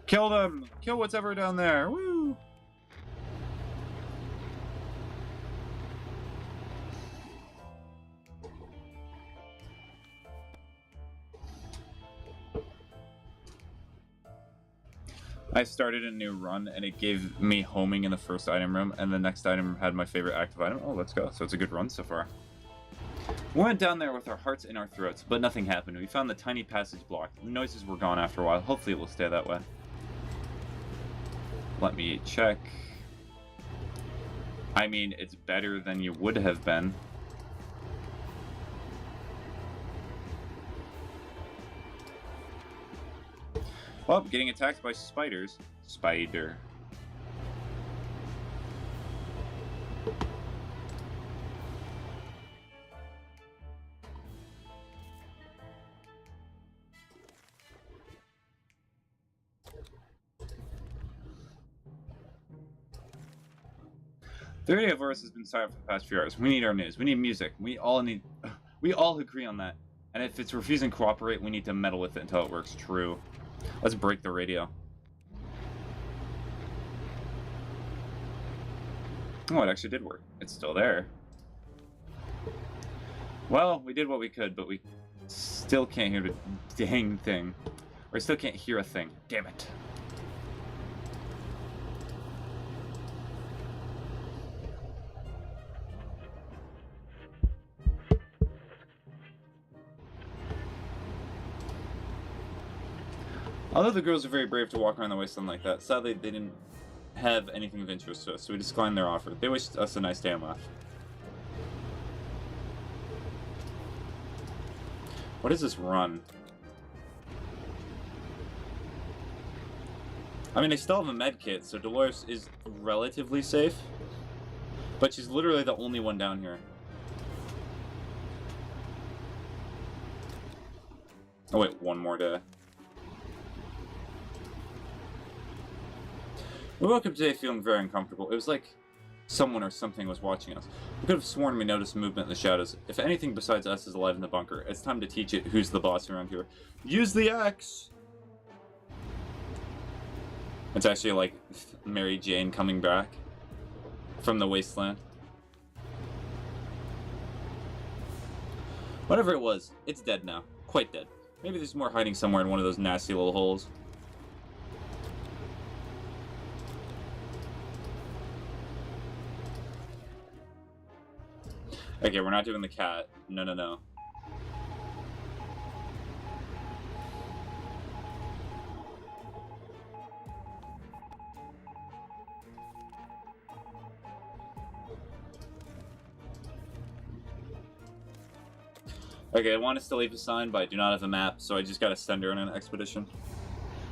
Kill them! Kill what's ever down there! Woo! I started a new run, and it gave me homing in the first item room, and the next item room had my favorite active item. Oh, let's go. So it's a good run so far. We went down there with our hearts in our throats, but nothing happened. We found the tiny passage blocked. The noises were gone after a while. Hopefully it will stay that way. Let me check. I mean, it's better than you would have been. Well, getting attacked by spiders. Spider. The radio voice has been silent for the past few hours. We need our news. We need music. We all agree on that. And if it's refusing to cooperate, we need to meddle with it until it works. True. Let's break the radio. Oh, it actually did work. It's still there. Well, we did what we could, but we still can't hear the dang thing. Or I still can't hear a thing. Damn it. Although the girls are very brave to walk around the wasteland like that, sadly they didn't have anything of interest to us, so we declined their offer. They wished us a nice day and left. What is this run? I mean, I still have a med kit, so Dolores is relatively safe. But she's literally the only one down here. Oh wait, one more day. We woke up today feeling very uncomfortable. It was like someone or something was watching us. We could have sworn we noticed movement in the shadows. If anything besides us is alive in the bunker, it's time to teach it who's the boss around here. Use the axe! It's actually like Mary Jane coming back from the wasteland. Whatever it was, it's dead now. Quite dead. Maybe there's more hiding somewhere in one of those nasty little holes. Okay, we're not doing the cat. No, no, no. Okay, I want us to leave a sign, but I do not have a map, so I just gotta send her on an expedition.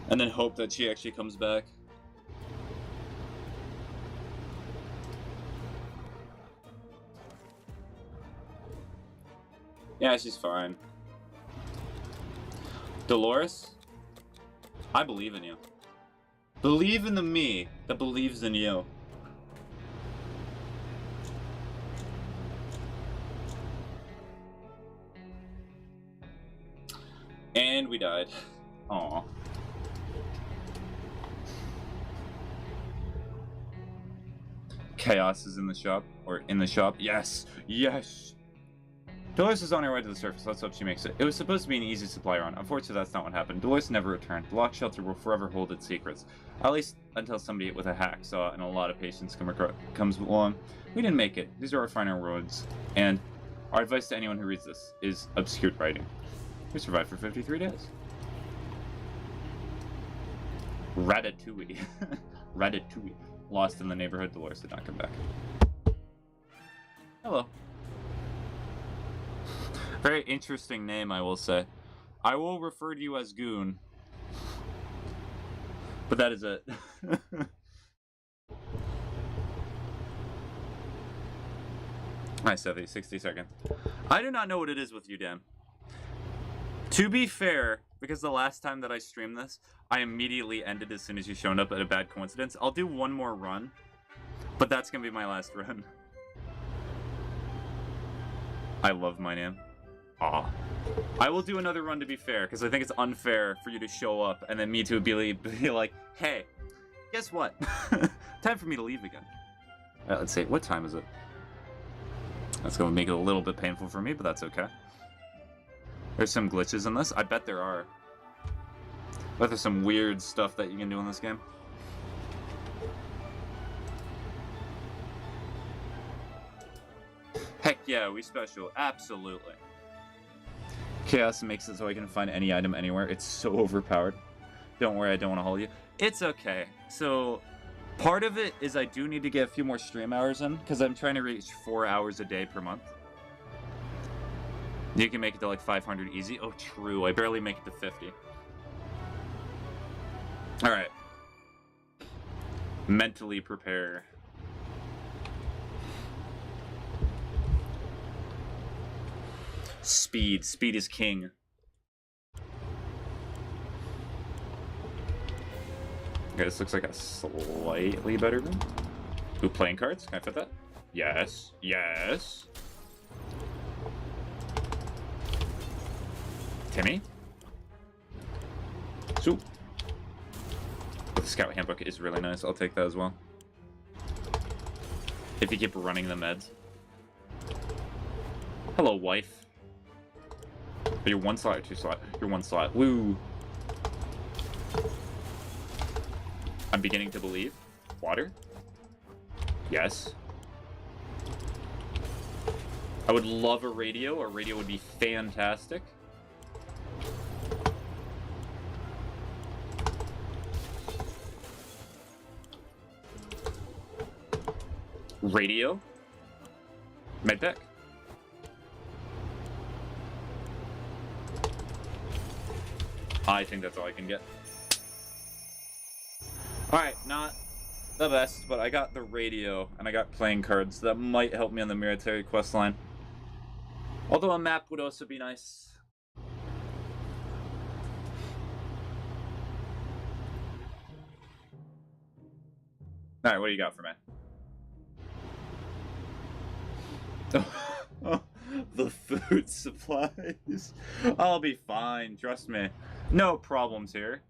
And then hope that she actually comes back. Yeah, she's fine. Dolores? I believe in you. Believe in the me that believes in you. And we died. Aww. Chaos is in the shop. Or in the shop. Yes! Yes! Dolores is on her way to the surface. Let's hope she makes it. It was supposed to be an easy supply run. Unfortunately, that's not what happened. Dolores never returned. The locked shelter will forever hold its secrets. At least until somebody with a hack saw it and a lot of patience comes along. We didn't make it. These are our final roads. And our advice to anyone who reads this is obscured writing. We survived for 53 days. Ratatouille. Ratatouille. Lost in the neighborhood. Dolores did not come back. Hello. Very interesting name, I will say. I will refer to you as Goon. But that is it. Hi, Sevi. 60 seconds. I do not know what it is with you, Dan. To be fair, because the last time that I streamed this, I immediately ended as soon as you showed up at a bad coincidence. I'll do one more run, but that's gonna be my last run. I love my name. Aw. I will do another run to be fair, because I think it's unfair for you to show up and then me to be like, hey, guess what? Time for me to leave again. Let's see, what time is it? That's gonna make it a little bit painful for me, but that's okay. There's some glitches in this. I bet there are. But there's some weird stuff that you can do in this game. Heck yeah, we special. Absolutely. Chaos makes it so I can find any item anywhere. It's so overpowered. Don't worry, I don't want to hold you. It's okay. So, part of it is I do need to get a few more stream hours in, because I'm trying to reach 4 hours a day per month. You can make it to like 500 easy. Oh, true. I barely make it to 50. Alright. Mentally prepare. Speed. Speed is king. Okay, this looks like a slightly better room. Ooh, playing cards? Can I fit that? Yes. Yes. Timmy? So, the scout handbook is really nice. I'll take that as well. If you keep running the meds. Hello, wife. Are you one slot or two slot? You're one slot. Woo! I'm beginning to believe. Water? Yes. I would love a radio. A radio would be fantastic. Radio? Medpack? I think that's all I can get. Alright, not the best, but I got the radio, and I got playing cards. That might help me on the military quest line. Although a map would also be nice. Alright, what do you got for me? The food supplies. I'll be fine, trust me. No problems here.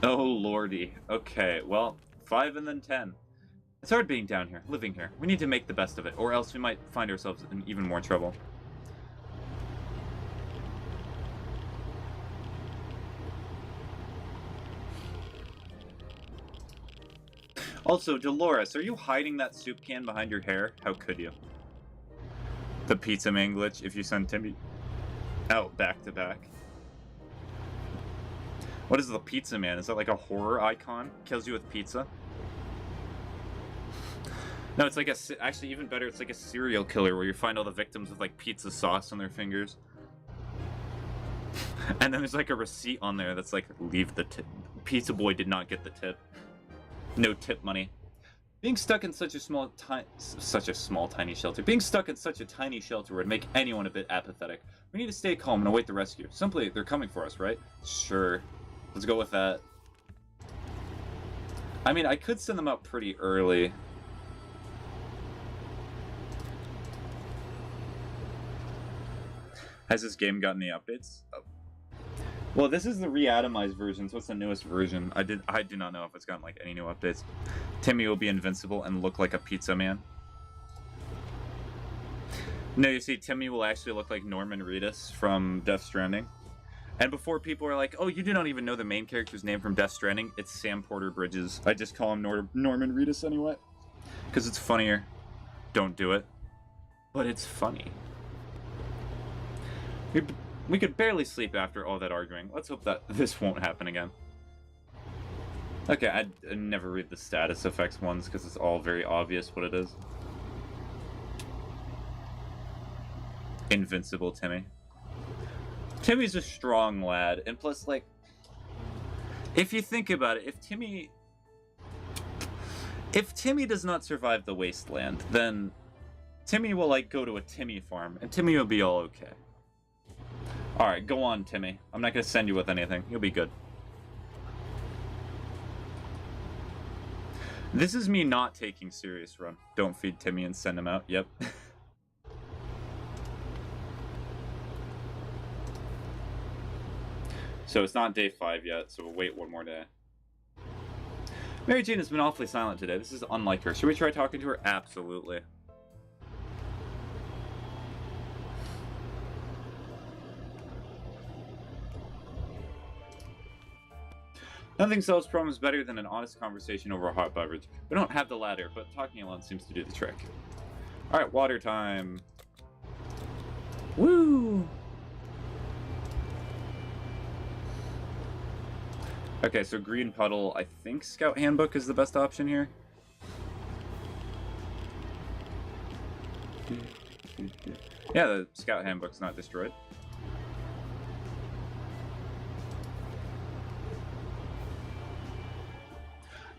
Oh lordy. Okay, well, 5 and then 10. It's hard being down here, living here. We need to make the best of it, or else we might find ourselves in even more trouble. Also, Dolores, are you hiding that soup can behind your hair? How could you? The pizza man glitch if you send Timmy out back to back. What is the pizza man? Is that like a horror icon? Kills you with pizza? No, it's like a... Actually, even better, it's like a serial killer where you find all the victims with like pizza sauce on their fingers. And then there's like a receipt on there that's like, leave the tip. Pizza boy did not get the tip. No tip money. Being stuck in such a small tiny shelter. Being stuck in such a tiny shelter would make anyone a bit apathetic. We need to stay calm and await the rescue. Simply, they're coming for us, right? Sure. Let's go with that. I mean, I could send them out pretty early. Has this game gotten any updates? Oh. Well, this is the Reatomized version, so it's the newest version. I do not know if it's gotten like any new updates. Timmy will be invincible and look like a pizza man. No, you see, Timmy will actually look like Norman Reedus from Death Stranding. And before people are like, oh, you do not even know the main character's name from Death Stranding, it's Sam Porter Bridges. I just call him Norman Reedus anyway. Because it's funnier. Don't do it. But it's funny. We could barely sleep after all that arguing. Let's hope that this won't happen again. Okay, I never read the status effects ones because it's all very obvious what it is. Invincible Timmy. Timmy's a strong lad, and plus, like, if you think about it, if Timmy does not survive the wasteland, then Timmy will, like, go to a Timmy farm, and Timmy will be all okay. Alright, go on, Timmy. I'm not gonna send you with anything. You'll be good. This is me not taking serious run. Don't feed Timmy and send him out. Yep. So it's not day 5 yet, so we'll wait one more day. Mary Jane has been awfully silent today. This is unlike her. Should we try talking to her? Absolutely. Nothing solves problems better than an honest conversation over a hot beverage. We don't have the latter, but talking alone seems to do the trick. Alright, water time. Woo! Okay, so green puddle. I think Scout Handbook is the best option here. Yeah, the Scout Handbook's not destroyed.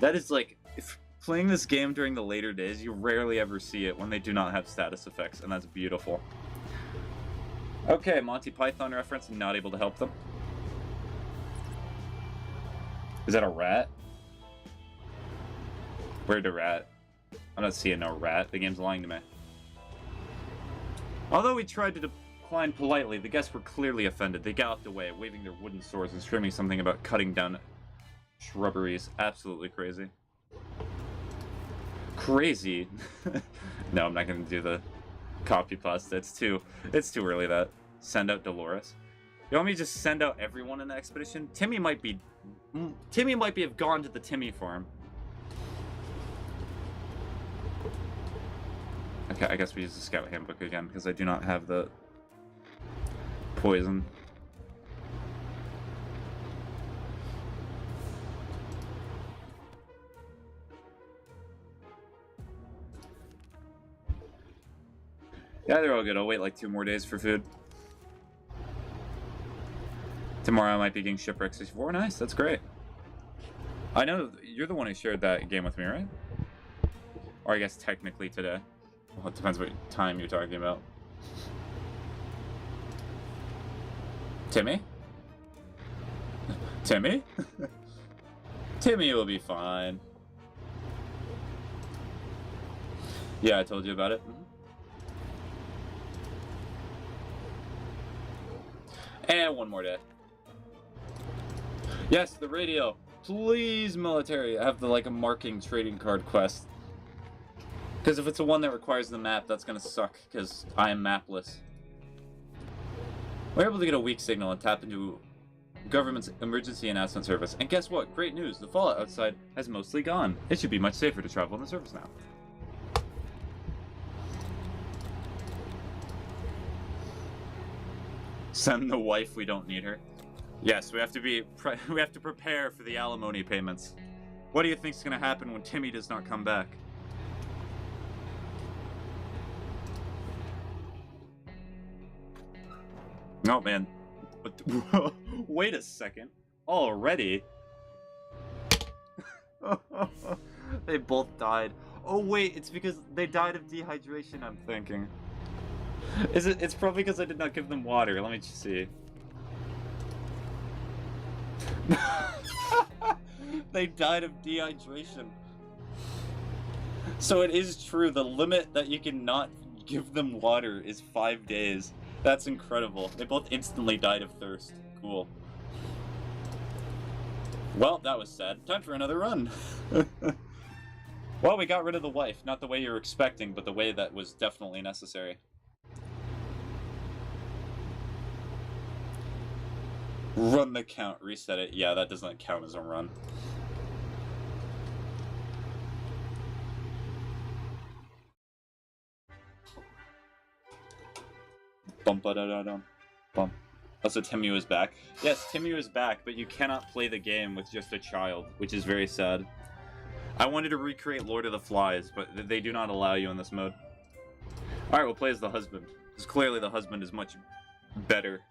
That is like, if playing this game during the later days, you rarely ever see it when they do not have status effects, and that's beautiful. Okay, Monty Python reference, not able to help them. Is that a rat? Where'd a rat? I'm not seeing no rat. The game's lying to me. Although we tried to decline politely, the guests were clearly offended. They galloped away, waving their wooden swords and screaming something about cutting down shrubberies. Absolutely crazy. Crazy? No, I'm not gonna do the copy pasta. It's too early. That send out Dolores. You want me to just send out everyone in the expedition? Timmy might have gone to the Timmy farm. Okay, I guess we use the Scout Handbook again because I do not have the poison. Yeah, they're all good. I'll wait like 2 more days for food. Tomorrow I might be getting Shipwreck 64. Nice, that's great. I know you're the one who shared that game with me, right? Or I guess technically today. Well, it depends what time you're talking about. Timmy? Timmy? Timmy will be fine. Yeah, I told you about it. And 1 more day. Yes, the radio. Please, military. I have the, like, a marking trading card quest. Because if it's the one that requires the map, that's gonna suck, because I am mapless. We're able to get a weak signal and tap into government's emergency announcement service. And guess what? Great news. The fallout outside has mostly gone. It should be much safer to travel on the surface now. Send the wife, we don't need her. Yes, we have to prepare for the alimony payments. What do you think's gonna happen when Timmy does not come back? Oh man. Wait a second. Already? They both died. Oh wait, it's because they died of dehydration, I'm thinking. It's probably because I did not give them water. Let me just see. They died of dehydration. So it is true, the limit that you can not give them water is 5 days. That's incredible. They both instantly died of thirst. Cool. Well, that was sad. Time for another run. Well, we got rid of the wife. Not the way you were expecting, but the way that was definitely necessary. Run the count, reset it. Yeah, that doesn't count as a run. Bum-ba-da-da-dum. Bum. Also, Timmy was back. Yes, Timmy was back, but you cannot play the game with just a child, which is very sad. I wanted to recreate Lord of the Flies, but they do not allow you in this mode. Alright, we'll play as the husband. Because clearly the husband is much better.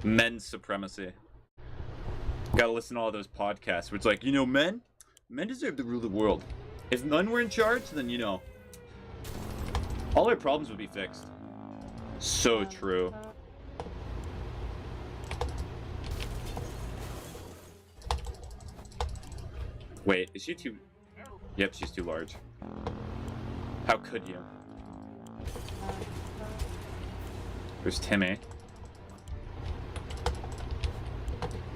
Men's supremacy. Gotta listen to all those podcasts where it's like, you know, men deserve to rule the world. If men were in charge, then, you know, all our problems would be fixed. So true. Wait, is she too... Yep, she's too large. How could you? There's Timmy.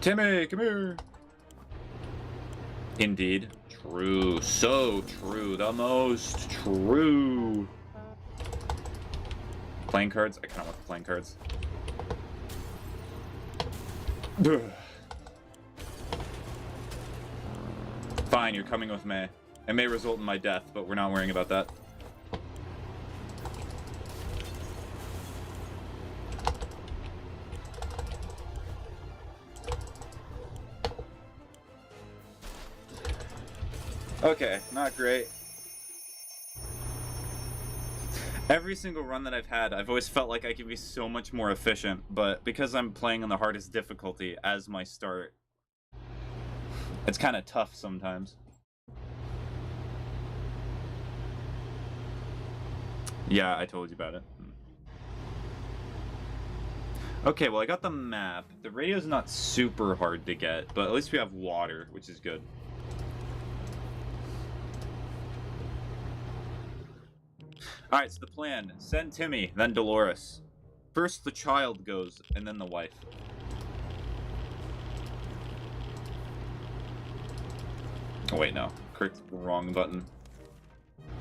Timmy, come here! Indeed. True. So true. The most true. Playing cards? I kind of want the playing cards. Fine, you're coming with me. It may result in my death, but we're not worrying about that. Okay, not great. Every single run that I've had, I've always felt like I could be so much more efficient, but because I'm playing on the hardest difficulty as my start, it's kind of tough sometimes. Yeah, I told you about it. Okay, well I got the map. The radio's not super hard to get, but at least we have water, which is good. Alright, so the plan. Send Timmy, then Dolores. First the child goes, and then the wife. Oh wait, no. Clicked the wrong button.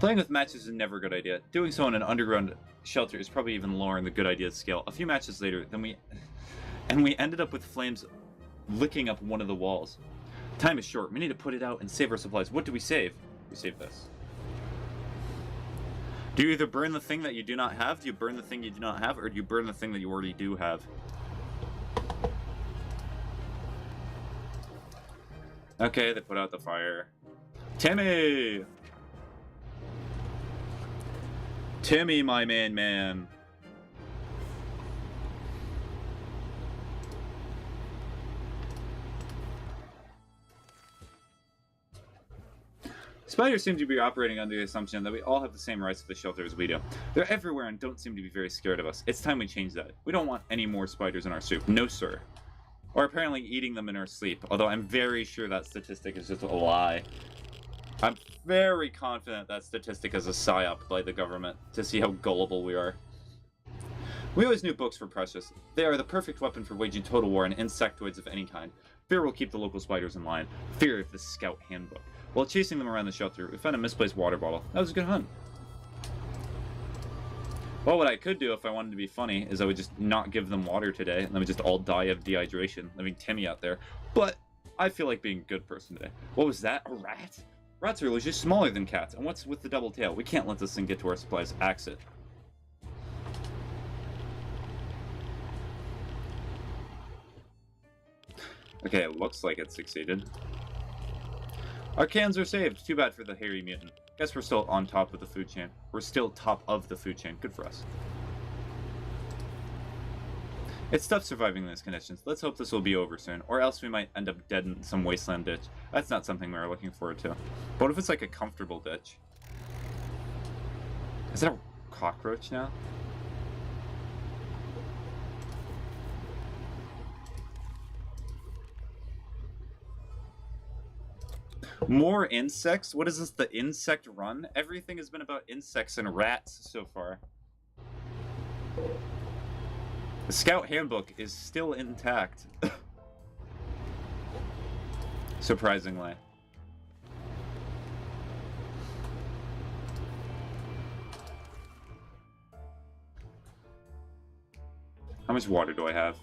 Playing with matches is never a good idea. Doing so in an underground shelter is probably even lower in the good idea scale. A few matches later, we ended up with flames licking up one of the walls. Time is short. We need to put it out and save our supplies. What do we save? We save this. Do you either burn the thing that you do not have, do you burn the thing you do not have, or do you burn the thing that you already do have? Okay, they put out the fire. Timmy! Timmy, my man. Spiders seem to be operating under the assumption that we all have the same rights to the shelter as we do. They're everywhere and don't seem to be very scared of us. It's time we change that. We don't want any more spiders in our soup. No, sir. Or apparently eating them in our sleep, although I'm very sure that statistic is just a lie. I'm very confident that statistic is a psyop by the government to see how gullible we are. We always knew books were precious. They are the perfect weapon for waging total war on insectoids of any kind. Fear will keep the local spiders in line. Fear of the Scout Handbook. While chasing them around the shelter, we found a misplaced water bottle. That was a good hunt. Well, what I could do if I wanted to be funny is I would just not give them water today, and then we just all die of dehydration, leaving Timmy out there. But I feel like being a good person today. What was that? A rat? Rats are legit smaller than cats, and what's with the double tail? We can't let this thing get to our supplies. Axe it. Okay, it looks like it succeeded. Our cans are saved. Too bad for the hairy mutant. Guess we're still on top of the food chain. We're still top of the food chain. Good for us. It's tough surviving in these conditions. Let's hope this will be over soon, or else we might end up dead in some wasteland ditch. That's not something we were looking forward to. But what if it's like a comfortable ditch? Is that a cockroach now? More insects? What is this, the insect run? Everything has been about insects and rats so far. The Scout Handbook is still intact. Surprisingly. How much water do I have?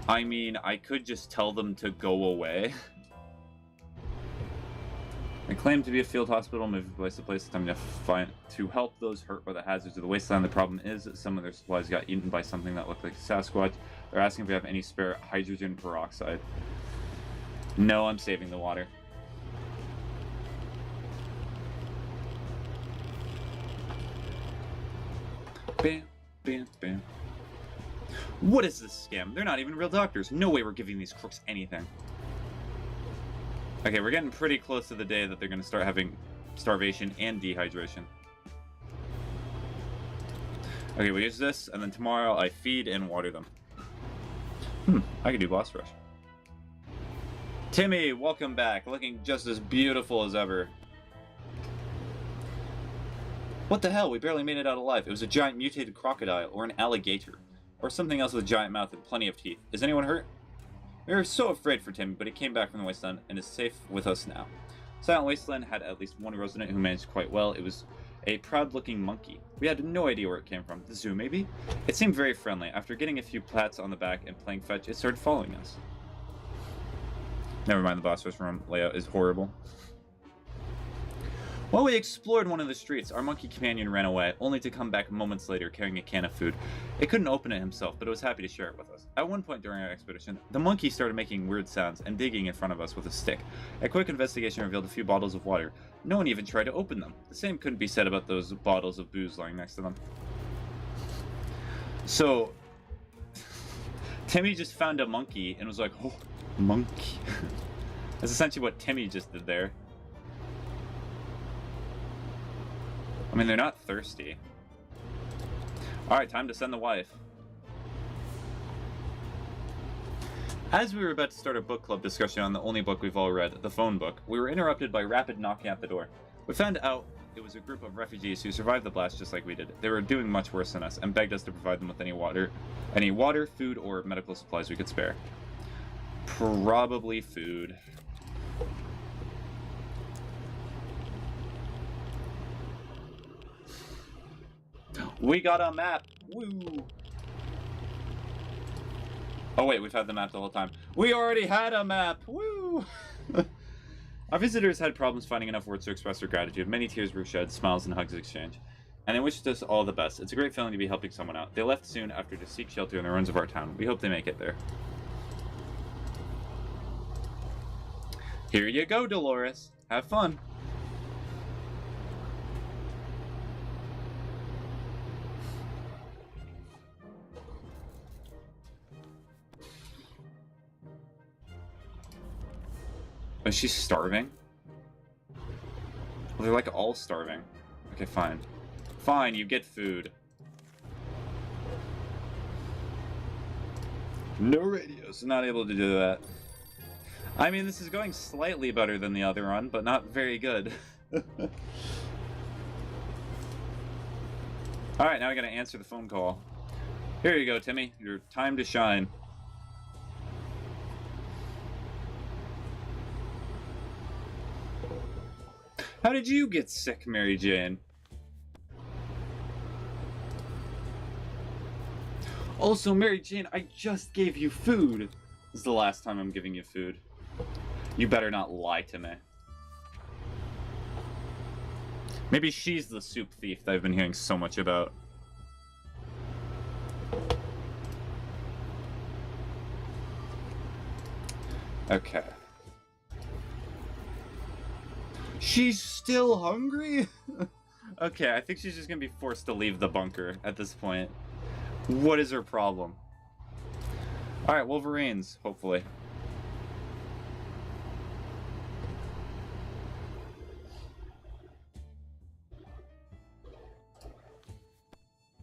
I mean, I could just tell them to go away. I claim to be a field hospital, moving place to place. It's time to help those hurt by the hazards of the wasteland. The problem is that some of their supplies got eaten by something that looked like a Sasquatch. They're asking if we have any spare hydrogen peroxide. No, I'm saving the water. Bam, bam, bam. What is this scam? They're not even real doctors. No way we're giving these crooks anything. Okay, we're getting pretty close to the day that they're going to start having starvation and dehydration. Okay, we use this, and then tomorrow I feed and water them. I could do boss rush. Timmy, welcome back. Looking just as beautiful as ever. What the hell? We barely made it out alive. It was a giant mutated crocodile, or an alligator. Or something else with a giant mouth and plenty of teeth. Is anyone hurt? We were so afraid for Timmy, but he came back from the wasteland and is safe with us now. Silent Wasteland had at least one resident who managed quite well. It was a proud-looking monkey. We had no idea where it came from. The zoo, maybe? It seemed very friendly. After getting a few pats on the back and playing fetch, it started following us. Never mind, the boss rush room layout is horrible. While we explored one of the streets, our monkey companion ran away, only to come back moments later carrying a can of food. It couldn't open it himself, but it was happy to share it with us. At one point during our expedition, the monkey started making weird sounds and digging in front of us with a stick. A quick investigation revealed a few bottles of water. No one even tried to open them. The same couldn't be said about those bottles of booze lying next to them. So, Timmy just found a monkey and was like, oh, monkey. That's essentially what Timmy just did there. I mean, they're not thirsty. Alright, time to send the wife. As we were about to start a book club discussion on the only book we've all read, the phone book, we were interrupted by rapid knocking at the door. We found out it was a group of refugees who survived the blast just like we did. They were doing much worse than us and begged us to provide them with any water, food, or medical supplies we could spare. Probably food. We got a map! Woo! Oh wait, we've had the map the whole time. We already had a map! Woo! Our visitors had problems finding enough words to express their gratitude. Many tears were shed, smiles and hugs exchanged. And they wished us all the best. It's a great feeling to be helping someone out. They left soon after to seek shelter in the ruins of our town. We hope they make it there. Here you go, Dolores. Have fun. Is she starving? Well, they're like all starving. Okay, fine. Fine, you get food. No radio, so not able to do that. I mean, this is going slightly better than the other run, but not very good. Alright, now I gotta answer the phone call. Here you go, Timmy. Your time to shine. How did you get sick, Mary Jane? Also, Mary Jane, I just gave you food. This is the last time I'm giving you food. You better not lie to me. Maybe she's the soup thief that I've been hearing so much about. Okay. She's still hungry? Okay, I think she's just gonna be forced to leave the bunker at this point. What is her problem? Alright, Wolverines, hopefully.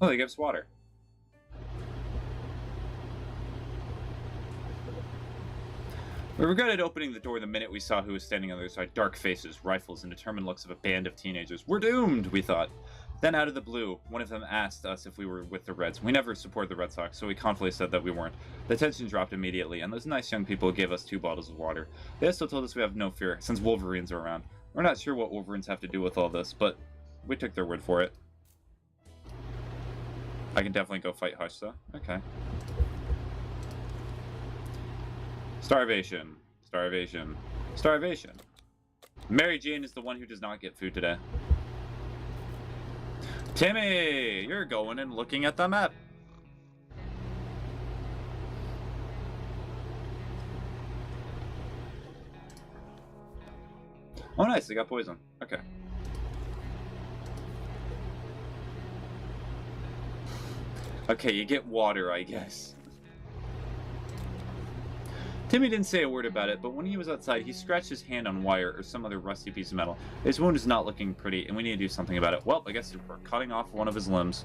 Oh, they give us water. We regretted opening the door the minute we saw who was standing on the other side. Dark faces, rifles, and determined looks of a band of teenagers. We're doomed, we thought. Then out of the blue, one of them asked us if we were with the Reds. We never supported the Red Sox, so we confidently said that we weren't. The tension dropped immediately, and those nice young people gave us 2 bottles of water. They also told us we have no fear, since Wolverines are around. We're not sure what Wolverines have to do with all this, but we took their word for it. I can definitely go fight Hush, though. Okay. Starvation. Starvation. Starvation. Mary Jane is the one who does not get food today. Timmy! You're going and looking at the map. Oh nice, they got poison. Okay. Okay, you get water, I guess. Timmy didn't say a word about it, but when he was outside, he scratched his hand on wire or some other rusty piece of metal. His wound is not looking pretty, and we need to do something about it. Well, I guess we're cutting off one of his limbs.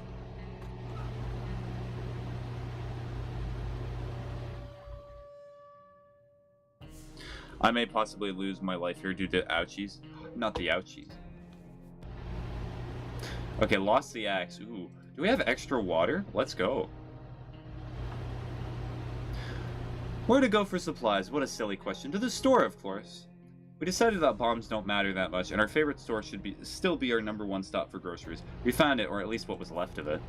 I may possibly lose my life here due to ouchies. Not the ouchies. Okay, lost the axe. Ooh. Do we have extra water? Let's go. Where to go for supplies? What a silly question. To the store, of course. We decided that bombs don't matter that much, and our favorite store should still be our #1 stop for groceries. We found it, or at least what was left of it.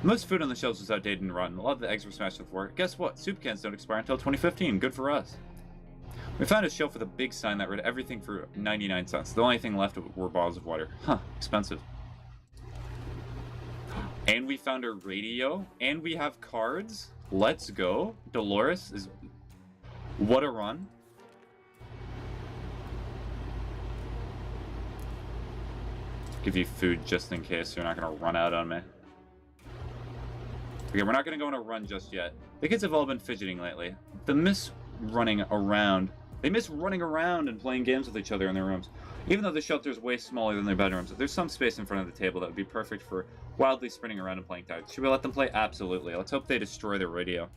Most food on the shelves was outdated and rotten. A lot of the eggs were smashed to the floor. Guess what? Soup cans don't expire until 2015. Good for us. We found a shelf with a big sign that read everything for 99 cents. The only thing left were bottles of water. Huh, expensive. And we found a radio, and we have cards. Let's go. Dolores is... What a run. Give you food just in case you're not going to run out on me. Okay, we're not going to go on a run just yet. The kids have all been fidgeting lately. They miss running around and playing games with each other in their rooms. Even though the shelter is way smaller than their bedrooms, there's some space in front of the table that would be perfect for wildly sprinting around and playing tag. Should we let them play? Absolutely. Let's hope they destroy their radio.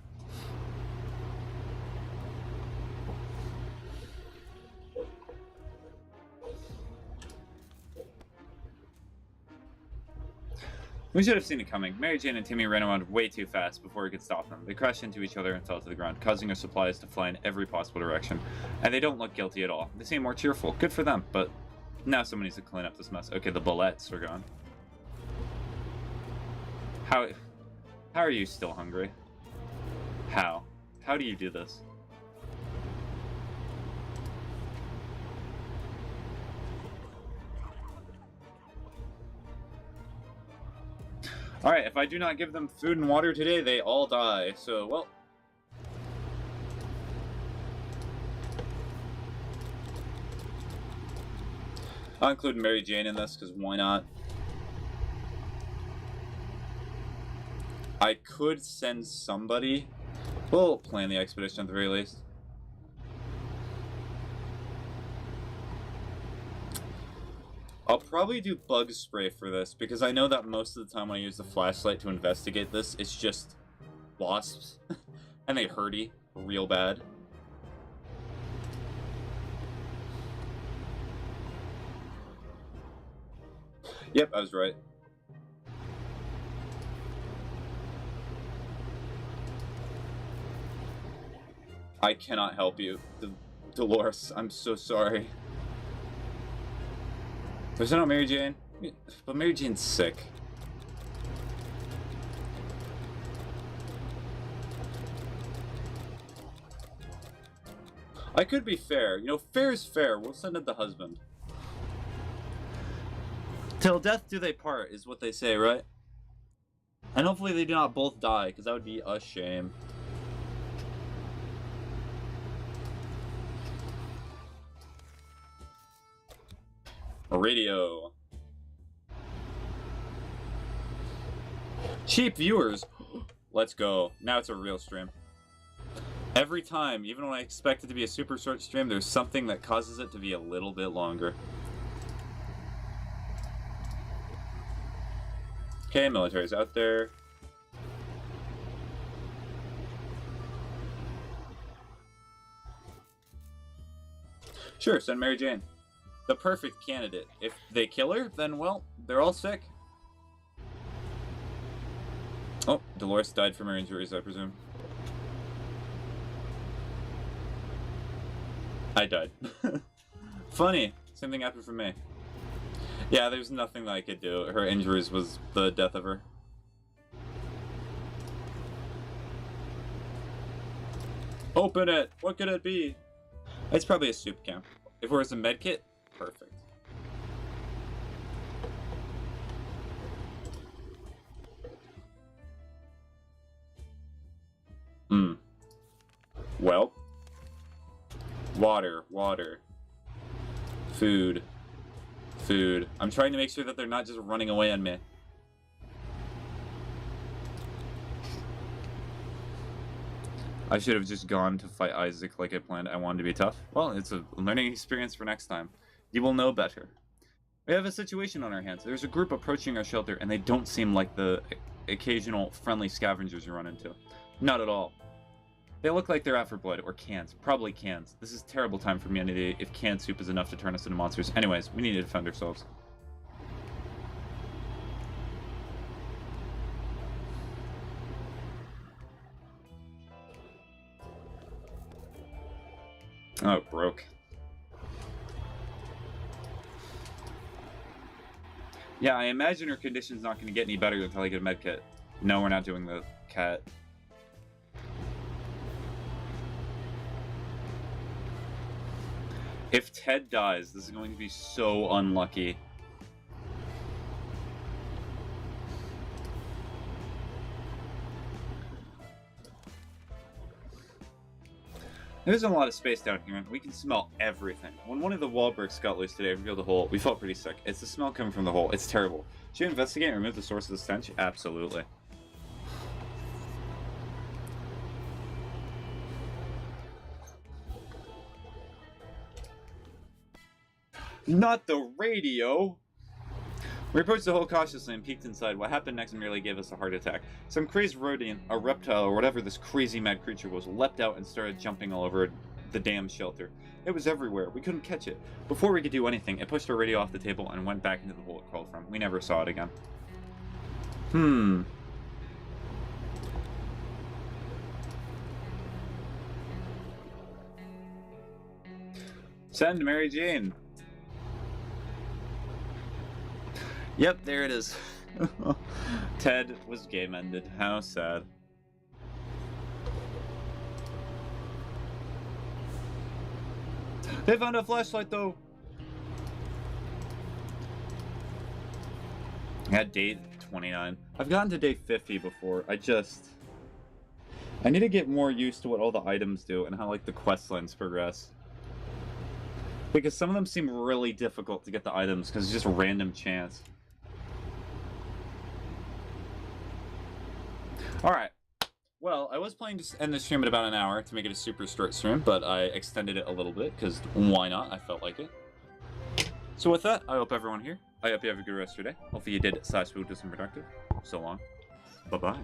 We should have seen it coming. Mary Jane and Timmy ran around way too fast before we could stop them. They crashed into each other and fell to the ground, causing our supplies to fly in every possible direction. And they don't look guilty at all. They seem more cheerful. Good for them, but now someone needs to clean up this mess. Okay, the bullets are gone. How are you still hungry? How? How do you do this? Alright, if I do not give them food and water today, they all die. So, well... I'll include Mary Jane in this, because why not? I could send somebody. We'll plan the expedition at the very least. I'll probably do bug spray for this, because I know that most of the time when I use the flashlight to investigate this, it's just wasps. And they hurty real bad. Yep, I was right. I cannot help you, Dolores. I'm so sorry. There's no Mary Jane, but Mary Jane's sick. I could be fair. You know, fair is fair. We'll send it the husband. Till death do they part, is what they say, right? And hopefully they do not both die, because that would be a shame. Radio. Cheap viewers. Let's go. Now it's a real stream. Every time, even when I expect it to be a super short stream, there's something that causes it to be a little bit longer. Okay, military's out there. Sure, send Mary Jane. The perfect candidate. If they kill her, then, well, they're all sick. Oh, Dolores died from her injuries, I presume. I died. Funny. Same thing happened for me. Yeah, there's nothing that I could do. Her injuries was the death of her. Open it! What could it be? It's probably a soup camp. If it was a med kit, perfect. Well. Water, water. Food. Food. I'm trying to make sure that they're not just running away on me. I should have just gone to fight Isaac like I planned. I wanted to be tough. Well, it's a learning experience for next time. You will know better. We have a situation on our hands. There's a group approaching our shelter, and they don't seem like the occasional friendly scavengers you run into. Not at all. They look like they're out for blood, or cans. Probably cans. This is a terrible time for humanity if canned soup is enough to turn us into monsters. Anyways, we need to defend ourselves. Oh, it broke. Yeah, I imagine her condition's not going to get any better until I get a med kit. No, we're not doing the cat. If Ted dies, this is going to be so unlucky. There's a lot of space down here, and we can smell everything. When one of the wall bricks got loose today and revealed the hole, we felt pretty sick. It's the smell coming from the hole. It's terrible. Should we investigate and remove the source of the stench? Absolutely. Not the radio! We approached the hole cautiously and peeked inside. What happened next merely gave us a heart attack. Some crazed rodent, a reptile, or whatever this crazy mad creature was, leapt out and started jumping all over the damn shelter. It was everywhere. We couldn't catch it. Before we could do anything, it pushed our radio off the table and went back into the hole it crawled from. We never saw it again. Send Mary Jane. Yep, there it is. Ted was game-ended. How sad. They found a flashlight, though. At day 29. I've gotten to day 50 before. I need to get more used to what all the items do and how, like, the quest lines progress. Because some of them seem really difficult to get the items because it's just a random chance. Alright, well, I was planning to end the stream at about an hour to make it a super short stream, but I extended it a little bit, because why not? I felt like it. So with that, I hope everyone here, I hope you have a good rest of your day. Hopefully you did /food to some productive. So long. Bye-bye.